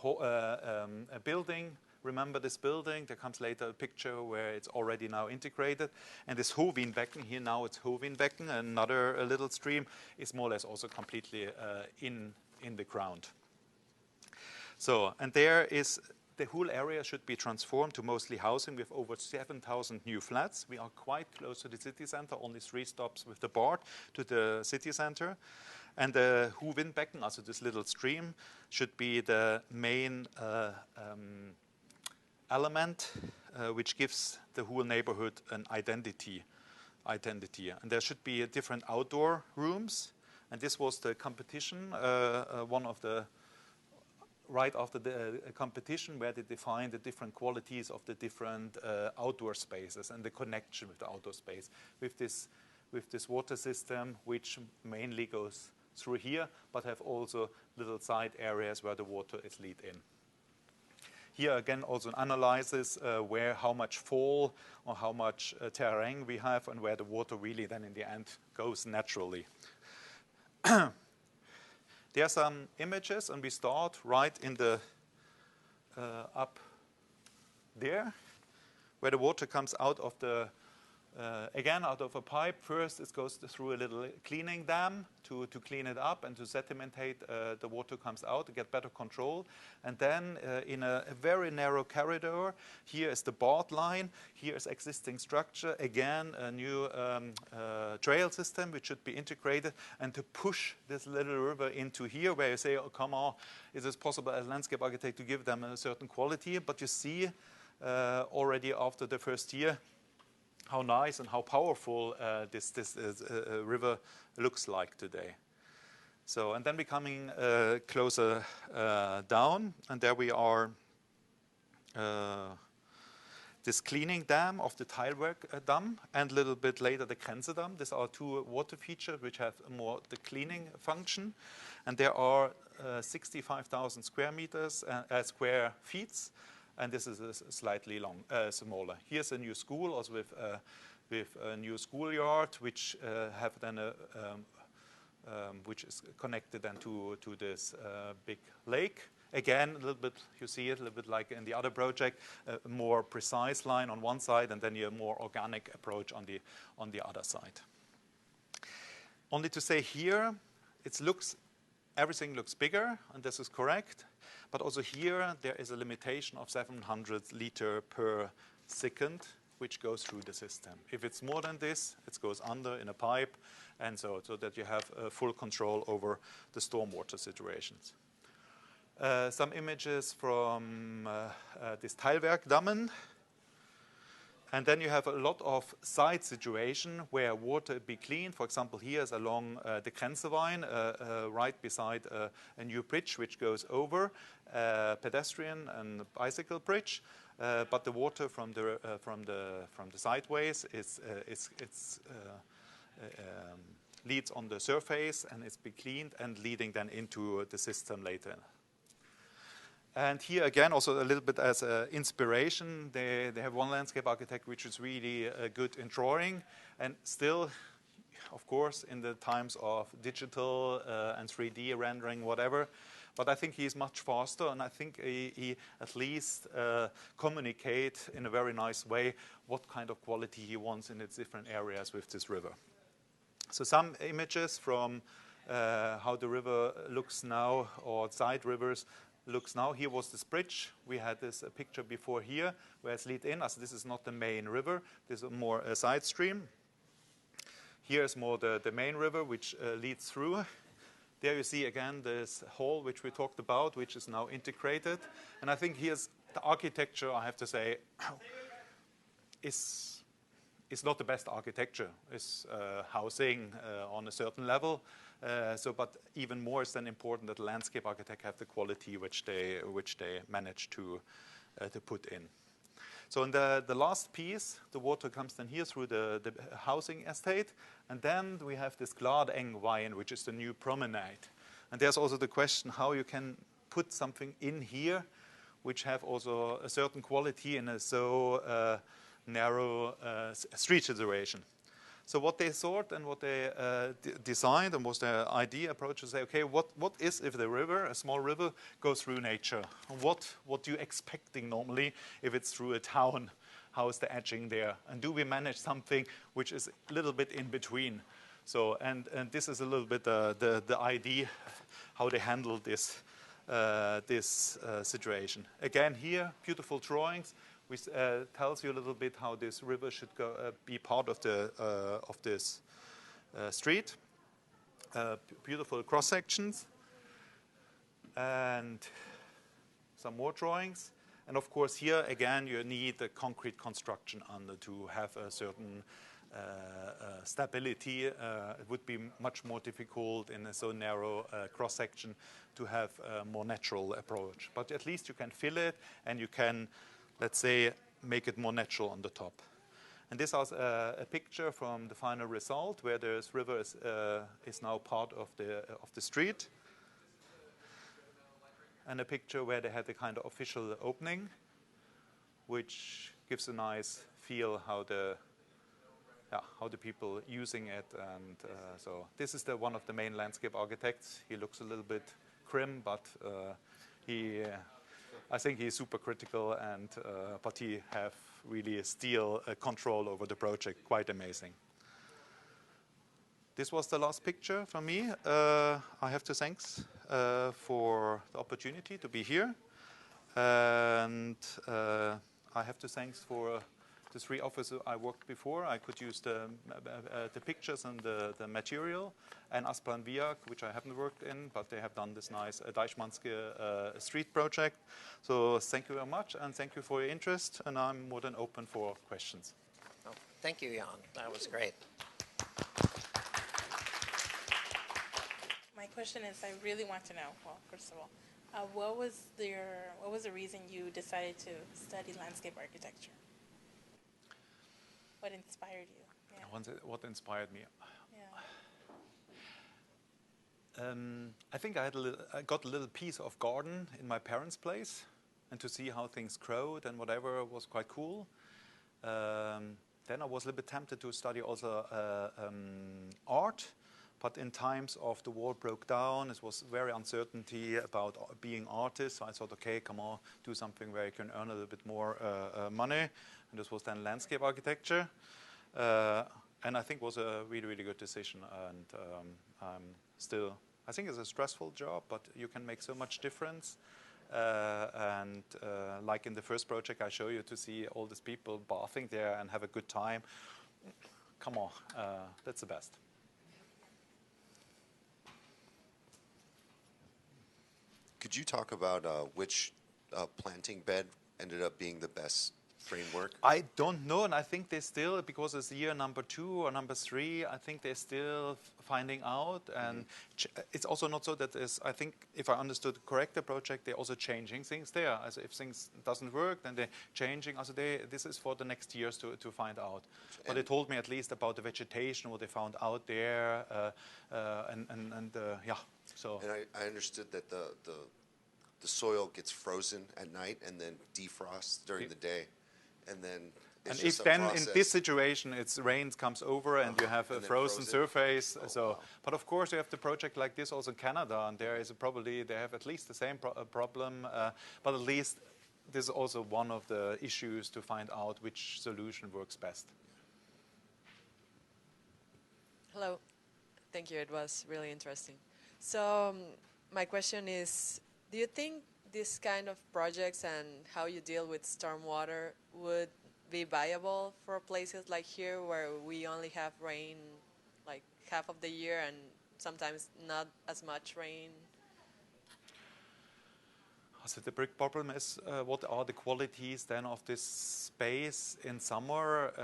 building. Remember this building? There comes later a picture where it's already now integrated. And this Hovinbecken, here now it's Hovinbecken, another little stream, is more or less also completely in the ground. So, and there is, the whole area should be transformed to mostly housing with over 7,000 new flats. We are quite close to the city center, only 3 stops with the BART to the city center. And the Hovinbecken, also this little stream, should be the main element which gives the whole neighborhood an identity. And there should be different outdoor rooms. And this was the competition, one of the, right after the competition, where they defined the different qualities of the different outdoor spaces and the connection with the outdoor space with this water system, which mainly goes through here, but have also little side areas where the water is lead in. Here again also an analysis how much fall or how much terrain we have and where the water really then in the end goes naturally. There are some images, and we start right in the up there, where the water comes out of the Again, out of a pipe, first it goes through a little cleaning dam to clean it up and to sedimentate the water comes out to get better control. And then in a very narrow corridor, here is the board line, here is existing structure, again a new trail system which should be integrated and to push this little river into here where you say, oh, come on, is it possible as a landscape architect to give them a certain quality? But you see already after the first year, how nice and how powerful this river looks like today. So, and then we're coming closer down, and there we are, this cleaning dam of the tilework dam, and a little bit later the Grenze dam. These are two water features which have more the cleaning function, and there are 65,000 square meters, square feet. And this is slightly smaller. Here's a new school, also with a new schoolyard, which have then which is connected then to this big lake. Again, a little bit, you see it a little bit like in the other project, a more precise line on one side, and then a more organic approach on the other side. Only to say here, everything looks bigger, and this is correct. But also here, there is a limitation of 700 liters per second, which goes through the system. If it's more than this, it goes under in a pipe, and so that you have full control over the stormwater situations. Some images from this Teilwerk Dammen. And then you have a lot of side situation where water be cleaned. For example, here is along the Grenzewine, right beside a new bridge which goes over pedestrian and bicycle bridge. But the water from the sideways leads on the surface and it's be cleaned and leading then into the system later. And here again, also a little bit as inspiration, they have one landscape architect which is really good in drawing, and still, of course, in the times of digital and 3D rendering, whatever. But I think he's much faster, and I think he at least communicate in a very nice way what kind of quality he wants in its different areas with this river. So some images from how the river looks now, or side rivers looks now. Here was this bridge. We had this picture before here where it's lead in. As this is not the main river, this is more a side stream. Here is more the main river which leads through. There you see again this hall which we talked about, which is now integrated. And I think here's the architecture, I have to say, is not the best architecture. It's housing on a certain level. But even more is then important that the landscape architect have the quality which they manage to put in. So in the last piece, the water comes then here through the housing estate, and then we have this Gladengveien, which is the new promenade. And there's also the question how you can put something in here which have also a certain quality in a so narrow street situation. So what they thought and what they designed and was their idea approach to say, okay, what is if the river, a small river, goes through nature? What do you expecting normally if it's through a town? How is the edging there? And do we manage something which is a little bit in between? So and this is a little bit the idea how they handle this situation. Again here, beautiful drawings. Which tells you a little bit how this river should be part of this street. Beautiful cross sections and some more drawings. And of course, here again you need a concrete construction under to have a certain stability. It would be much more difficult in a so narrow cross section to have a more natural approach. But at least you can fill it and you can, let's say, make it more natural on the top. And this is a picture from the final result where this river is now part of the street. And a picture where they had a kind of official opening, which gives a nice feel how the people using it. And so this is one of the main landscape architects. He looks a little bit grim, but he I think he's super critical, and but he have really still control over the project. Quite amazing. This was the last picture from me. I have to thanks for the opportunity to be here, and I have to thanks for the 3 offices I worked before. I could use the pictures and the material, and Asplan Viak, which I haven't worked in, but they have done this nice Deichmanske street project. So thank you very much, and thank you for your interest, and I'm more than open for questions. Oh, thank you, Jan. That was great. My question is, I really want to know, well, first of all, what was the reason you decided to study landscape architecture? What inspired you? Yeah. What inspired me? Yeah. I think I got a little piece of garden in my parents' place, and to see how things growed and whatever was quite cool. Then I was a little bit tempted to study also art, but in times of the war broke down, it was very uncertainty about being artist. So I thought, okay, come on, do something where you can earn a little bit more money. And this was then landscape architecture. And I think it was a really, really good decision. And I think it's a stressful job, but you can make so much difference. Like in the first project I show you, to see all these people bathing there and have a good time. Come on, that's the best. Could you talk about which planting bed ended up being the best framework? I don't know, and I think they still, because it's year number 2 or number 3, I think they're still finding out. And it's also not so that I think, if I understood correct the project, they're also changing things there. As if things doesn't work, then they're changing. Also, this is for the next years to find out. But they told me at least about the vegetation, what they found out there, yeah. So. And I understood that the soil gets frozen at night and then defrosts during the day, and then it's just if then process. in this situation it's rain comes over and you have a frozen surface. Wow. But of course you have the project like this also in Canada, and there is they have at least the same problem. But at least this is also one of the issues to find out which solution works best. Hello, thank you. It was really interesting. So my question is, do you think this kind of projects and how you deal with stormwater would be viable for places like here where we only have rain like half of the year and sometimes not as much rain? So the big problem is what are the qualities then of this space in summer?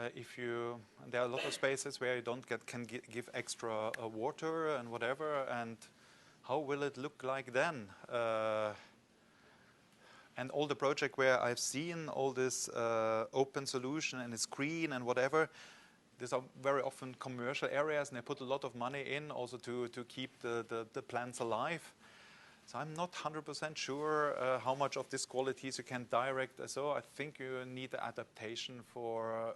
There are a lot of spaces where you can give extra water and whatever, and how will it look like then? And all the project where I've seen all this open solution and it's green and whatever, these are very often commercial areas, and they put a lot of money in also to keep the plants alive. So I'm not 100% sure how much of these qualities you can direct. So I think you need adaptation for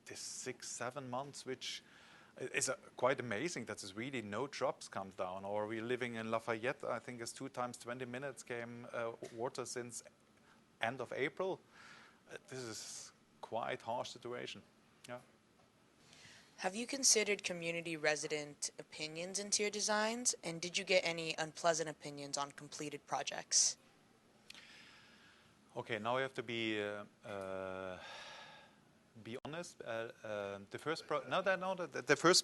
this 6-7 months, which is quite amazing that there's really no drops comes down. Or we're living in Lafayette, I think it's 2 times 20 minutes came water since end of April. This is quite harsh situation. Yeah. Have you considered community resident opinions into your designs, and did you get any unpleasant opinions on completed projects? Okay, now you have to be honest. The first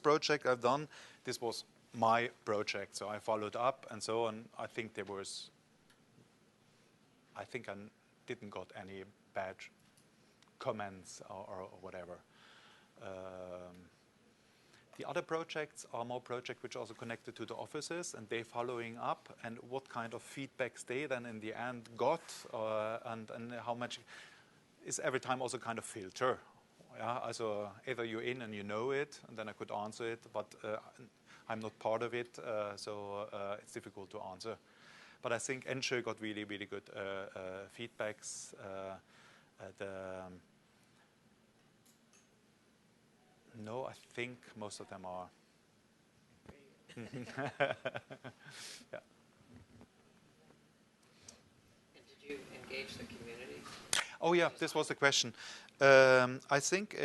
project I've done, this was my project, so I followed up and so on. I think I didn't got any bad comments or whatever. The other projects are more projects which are also connected to the offices, and they following up, and what kind of feedbacks they then in the end got, and how much is every time also kind of filter. Yeah, so either you're in and you know it, and then I could answer it, but I'm not part of it, so it's difficult to answer. But I think Ensure got really, really good feedbacks. No, I think most of them are. And Yeah. did you engage the community? Oh yeah, this was the question. I think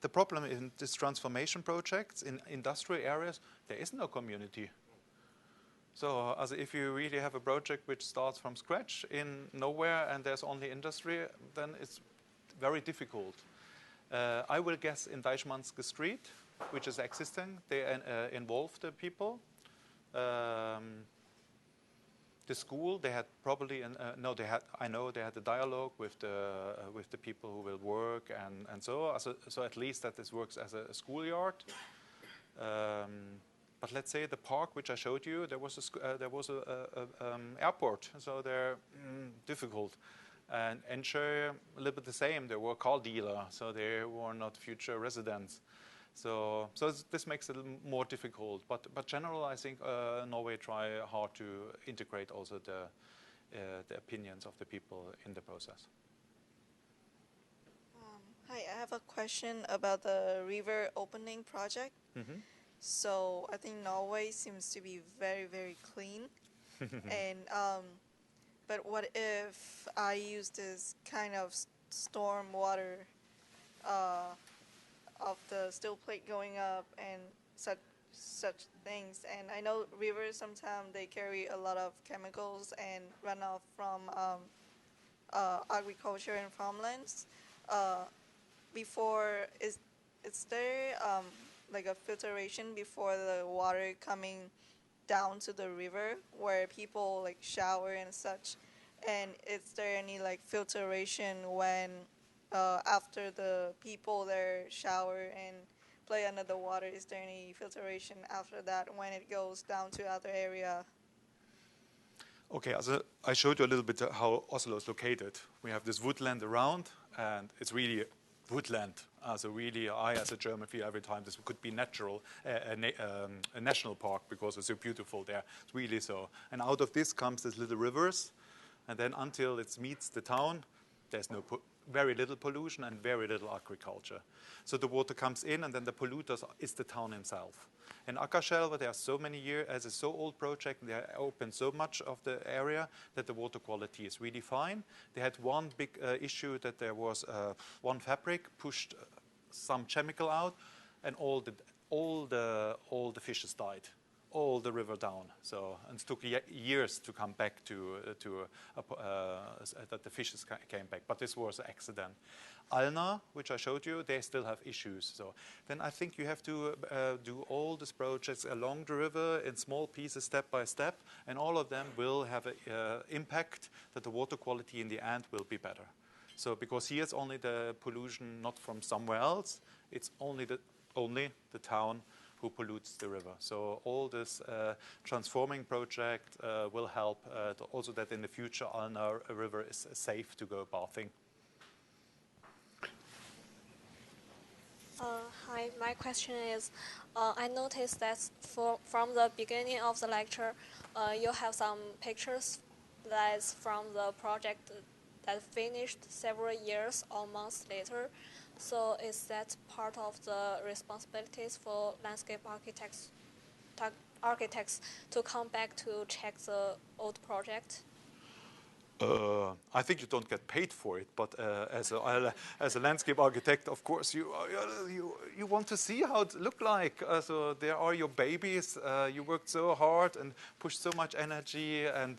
the problem in this transformation projects in industrial areas, there is no community. So as if you really have a project which starts from scratch in nowhere and there's only industry, then it's very difficult. I will guess in Deichmanske Street, which is existing, they involve the people. The school, they had probably, no, they had. I know they had a dialogue with the people who will work and so. So at least that this works as a schoolyard. But let's say the park which I showed you, there was a airport, so they're difficult. And Ensure, a little bit the same. They were a car dealer, so they were not future residents. So this makes it a little more difficult. But general, I think Norway try hard to integrate also the opinions of the people in the process. Hi, I have a question about the river opening project. Mm-hmm. So I think Norway seems to be very, very clean. And but what if I use this kind of storm water of the still plate going up and such things? And I know rivers sometimes they carry a lot of chemicals and runoff from agriculture and farmlands. Before is there like a filtration before the water coming down to the river where people like shower and such? And is there any like filtration when after the people there shower and play under the water? Is there any filtration after that when it goes down to other area? Okay, so I showed you a little bit how Oslo is located. We have this woodland around, and it's really woodland. So really, I as a German feel every time this could be natural, a national park because it's so beautiful there. It's really so. And out of this comes these little rivers, and then until it meets the town, there's very little pollution and very little agriculture. So the water comes in, and then the polluters is the town itself. In Akerselva, there are so many years, as a so old project, they opened so much of the area that the water quality is really fine. They had one big issue that there was one fabric pushed some chemical out, and all the fishes died, all the river down. So and it took years to come back that the fishes came back. But this was an accident. Alna, which I showed you, they still have issues. So then I think you have to do all these projects along the river in small pieces, step by step, and all of them will have an impact that the water quality in the end will be better. So because here's only the pollution not from somewhere else, it's only the town who pollutes the river. So all this transforming project will help also that in the future Alna river is safe to go bathing. Hi, my question is, I noticed that from the beginning of the lecture, you have some pictures that's from the project that finished several years or months later. So is that part of the responsibilities for landscape architects to come back to check the old project? I think you don't get paid for it, but as a landscape architect, of course, you want to see how it look like. So there are your babies. You worked so hard and pushed so much energy and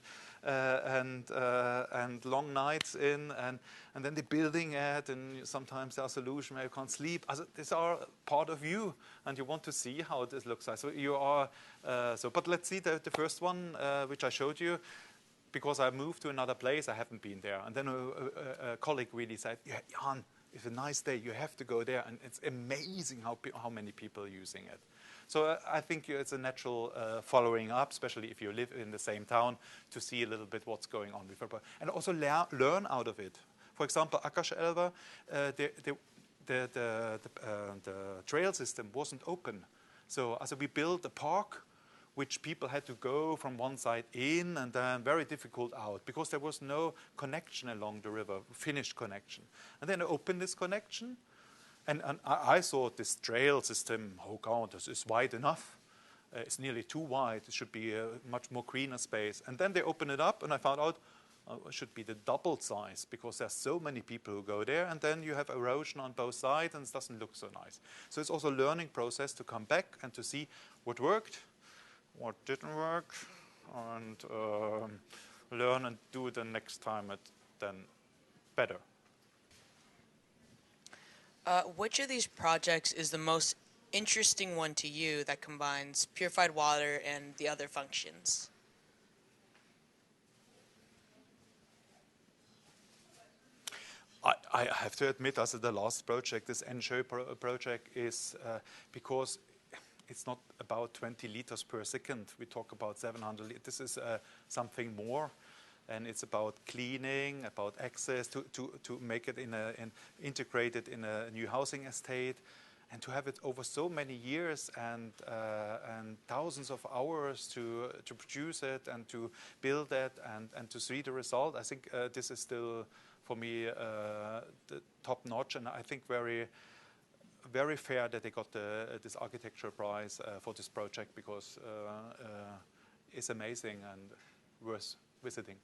long nights in, and then the building it, and sometimes there are solutions where you can't sleep. These are part of you, and you want to see how this looks like. So you are. But let's see the first one which I showed you. Because I moved to another place, I haven't been there. And then a colleague really said, yeah, Jan, it's a nice day, you have to go there. And it's amazing how many people are using it. So I think it's a natural following up, especially if you live in the same town, to see a little bit what's going on with it. And also learn out of it. For example, Akerselva, the trail system wasn't open. So we built a park which people had to go from one side in and then very difficult out because there was no connection along the river, finished connection. And then I opened this connection, and I thought this trail system, oh God, this is wide enough. It's nearly too wide. It should be a much more greener space. And then they opened it up, and I found out, should be the double size, because there's so many people who go there, and then you have erosion on both sides and it doesn't look so nice. So it's also a learning process to come back and to see what worked, what didn't work, and learn and do it the next time then better. Which of these projects is the most interesting one to you that combines purified water and the other functions? I have to admit, as the last project, this Ensjø project is because it's not about 20 liters per second. We talk about 700 liters. This is something more. And it's about cleaning, about access, to make it integrated in a new housing estate, and to have it over so many years and thousands of hours to produce it and to build it and to see the result. I think this is still, for me, the top notch, and I think very fair that they got this architecture prize for this project, because it's amazing and worth visiting.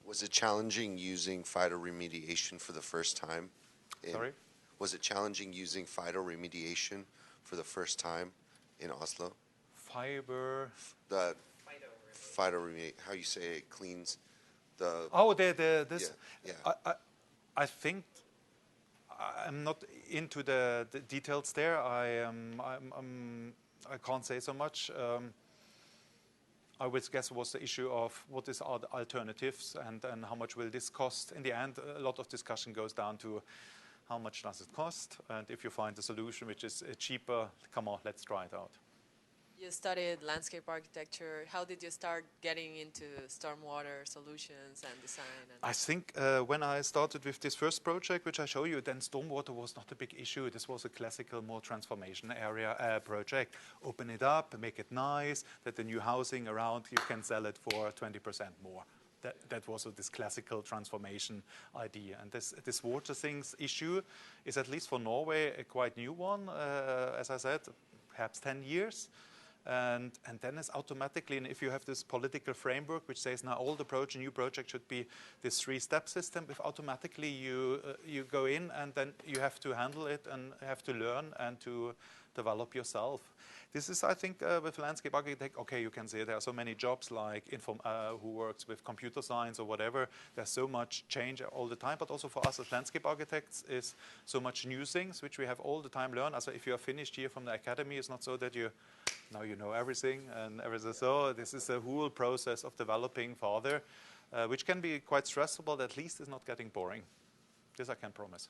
Was it challenging using phytoremediation for the first time? Sorry? Was it challenging using phytoremediation for the first time in Oslo? Fiber. The phytoremediation, how you say it, cleans the... Oh, this. Yeah. I think I'm not into the details there. I can't say so much. I would guess was the issue of what are the alternatives and how much will this cost. In the end, a lot of discussion goes down to how much does it cost, and if you find a solution which is cheaper, come on, let's try it out. You studied landscape architecture. How did you start getting into stormwater solutions and design? I think when I started with this first project, which I show you, then stormwater was not a big issue. This was a classical, more transformation area project. Open it up, make it nice, that the new housing around, you can sell it for 20% more. That was this classical transformation idea. And this water things issue is, at least for Norway, a quite new one. As I said, perhaps 10 years. And then it's automatically, and if you have this political framework which says now all the new project should be this 3-step system, if automatically you go in and then you have to handle it and have to learn and to develop yourself. This is, I think, with landscape architect, okay, you can say there are so many jobs like who works with computer science or whatever. There's so much change all the time, but also for us as landscape architects is so much new things which we have all the time learn. Also, if you are finished here from the academy, it's not so that now you know everything and everything. So this is a whole process of developing further, which can be quite stressful, but at least it's not getting boring. This I can promise.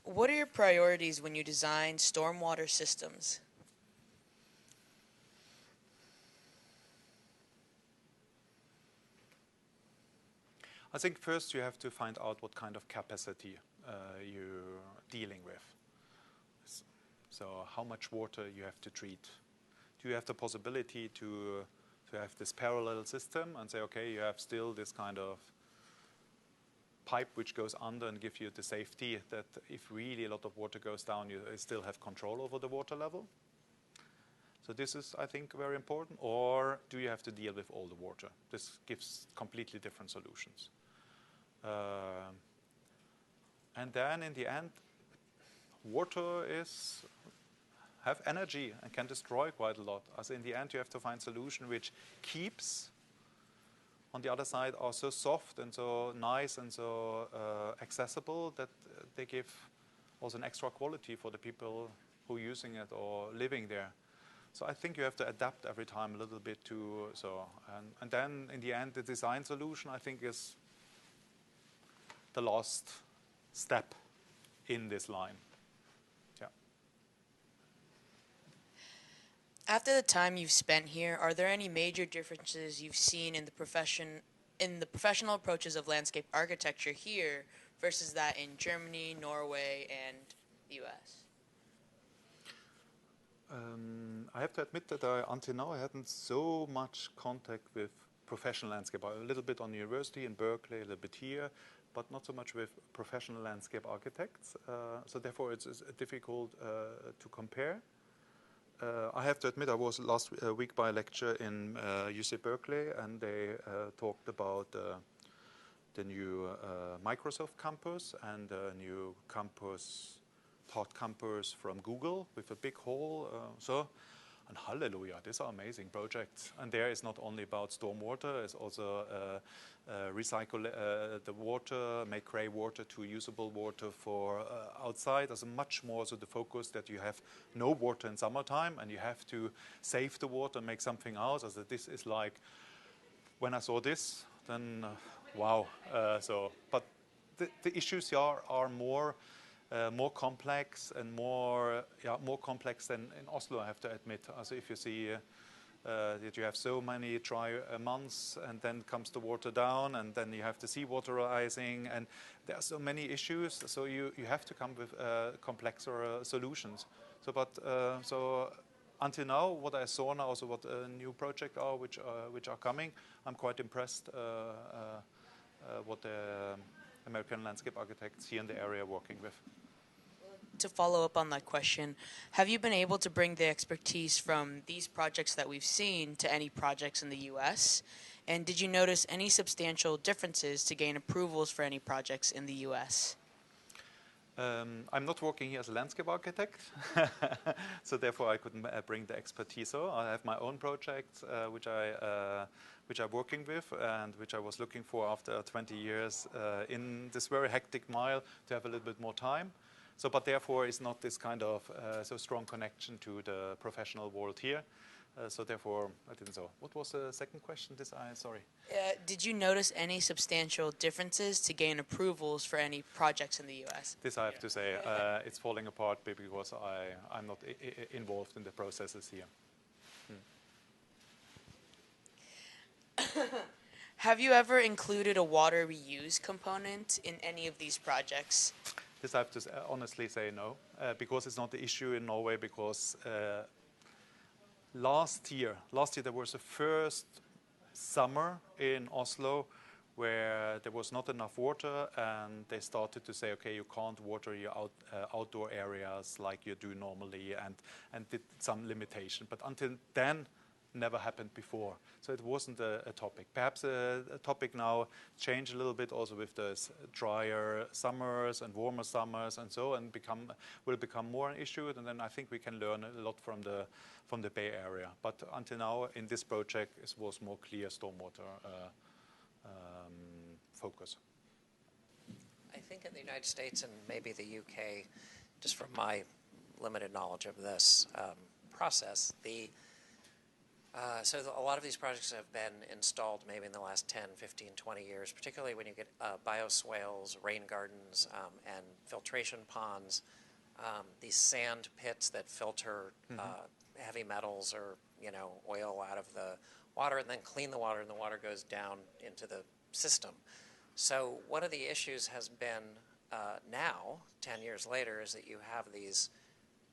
What are your priorities when you design stormwater systems? I think first you have to find out what kind of capacity you're dealing with. So how much water you have to treat. Do you have the possibility to have this parallel system and say, okay, you have still this kind of pipe which goes under and give you the safety that if really a lot of water goes down, you still have control over the water level? So this is, I think, very important. Or do you have to deal with all the water? This gives completely different solutions. And then in the end, water have energy and can destroy quite a lot. As in the end, you have to find solution which keeps, on the other side, are so soft and so nice and so accessible that they give also an extra quality for the people who are using it or living there. So I think you have to adapt every time a little bit to and then in the end, the design solution, I think, is the last step in this line. Yeah. After the time you've spent here, are there any major differences you've seen in the professional approaches of landscape architecture here versus that in Germany, Norway, and the US? I have to admit that until now I hadn't so much contact with professional landscape. A little bit on the university in Berkeley, a little bit here, but not so much with professional landscape architects. So therefore, it's difficult to compare. I have to admit, I was last week by a lecture in UC Berkeley, and they talked about the new Microsoft campus and a new campus, thought campus from Google with a big hall. And hallelujah, these are amazing projects. And there is not only about stormwater, it's also recycle the water, make grey water to usable water for outside. There's much more so the focus that you have no water in summertime and you have to save the water, make something out. So this is like, when I saw this, then wow. But the issues are more complex and more complex than in Oslo, I have to admit. Also, if you see that you have so many dry months, and then comes the water down, and then you have the seawater rising, and there are so many issues. So you have to come with complexer solutions. So until now, what I saw now, also what new projects are which are coming, I'm quite impressed what the American landscape architects here in the area are working with. To follow up on that question, have you been able to bring the expertise from these projects that we've seen to any projects in the U.S.? And did you notice any substantial differences to gain approvals for any projects in the U.S.? I'm not working here as a landscape architect, so therefore I couldn't bring the expertise. So I have my own projects which I'm working with and which I was looking for after 20 years in this very hectic mile to have a little bit more time. So, but therefore, it's not this kind of so strong connection to the professional world here. So therefore, I didn't know. What was the second question? Sorry. Did you notice any substantial differences to gain approvals for any projects in the U.S.? This I have to say, it's falling apart because I'm not involved in the processes here. Have you ever included a water reuse component in any of these projects? This I have to honestly say no, because it's not the issue in Norway, because last year there was the first summer in Oslo where there was not enough water, and they started to say, okay, you can't water your outdoor areas like you do normally, and did some limitation. But until then, never happened before. So it wasn't a topic. Perhaps a topic now changed a little bit also with the drier summers and warmer summers and so, and will become more an issue. And then I think we can learn a lot from the Bay Area. But until now, in this project, it was more clear stormwater focus. I think in the United States and maybe the UK, just from my limited knowledge of this process, so a lot of these projects have been installed maybe in the last 10, 15, 20 years, particularly when you get bioswales, rain gardens, and filtration ponds, these sand pits that filter heavy metals or oil out of the water and then clean the water, and the water goes down into the system. So one of the issues has been now, 10 years later, is that you have these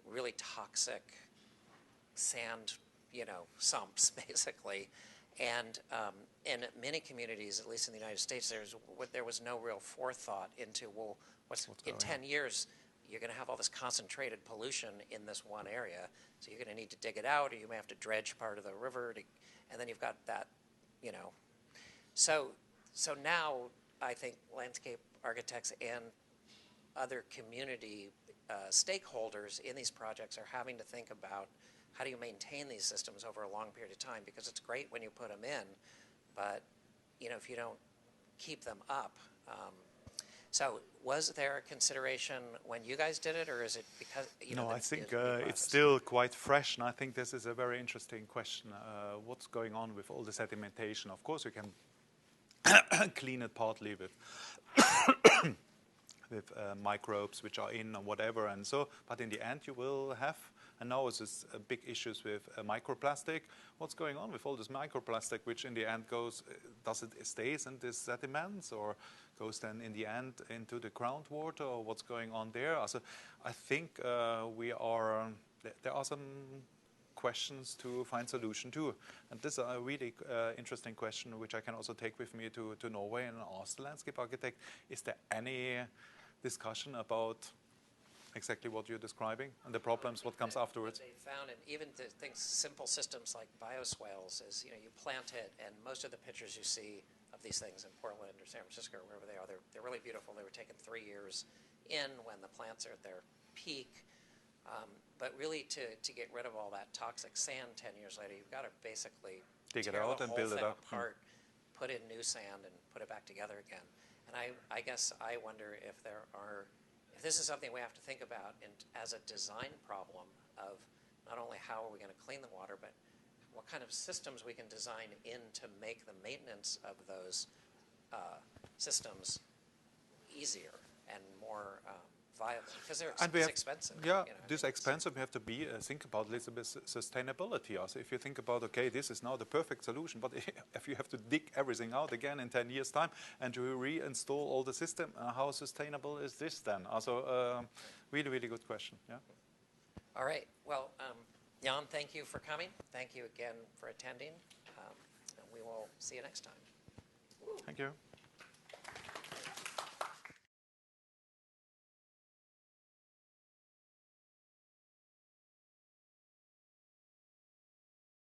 really toxic sand sumps, basically. And in many communities, at least in the United States, there was no real forethought into, well, what's in 10 years, you're going to have all this concentrated pollution in this one area. So you're going to need to dig it out, or you may have to dredge part of the river, and then you've got that, So now I think landscape architects and other community stakeholders in these projects are having to think about, how do you maintain these systems over a long period of time? Because it's great when you put them in, but if you don't keep them up. So was there a consideration when you guys did it, or is it because No, I think it's still quite fresh, and I think this is a very interesting question. What's going on with all the sedimentation? Of course, you can clean it partly with with microbes which are in or whatever, and so. But in the end, you will have. And now it's big issues with microplastic. What's going on with all this microplastic, which in the end does it stays in these sediments, or goes then in the end into the groundwater, or what's going on there? Also, I think there are some questions to find solution to. And this is a really interesting question, which I can also take with me to Norway and ask the landscape architect. Is there any discussion about exactly what you're describing and the problems, what comes afterwards? What they found, and even the things, simple systems like bioswales, is you plant it, and most of the pictures you see of these things in Portland or San Francisco or wherever they are, they're really beautiful. They were taken 3 years in when the plants are at their peak. But really, to get rid of all that toxic sand 10 years later, you've got to basically dig it tear out the and whole build it thing up. apart, put in new sand, and put it back together again. And I guess I wonder if this is something we have to think about as a design problem of not only how are we going to clean the water, but what kind of systems we can design in to make the maintenance of those systems easier and more viable, because it's expensive. Yeah, this is expensive. We have to think about a little bit sustainability also. If you think about, okay, this is now the perfect solution, but if you have to dig everything out again in 10 years' time and to reinstall all the system, how sustainable is this then? Also, really, really good question. Yeah. All right. Well, Jan, thank you for coming. Thank you again for attending. And we will see you next time. Thank you.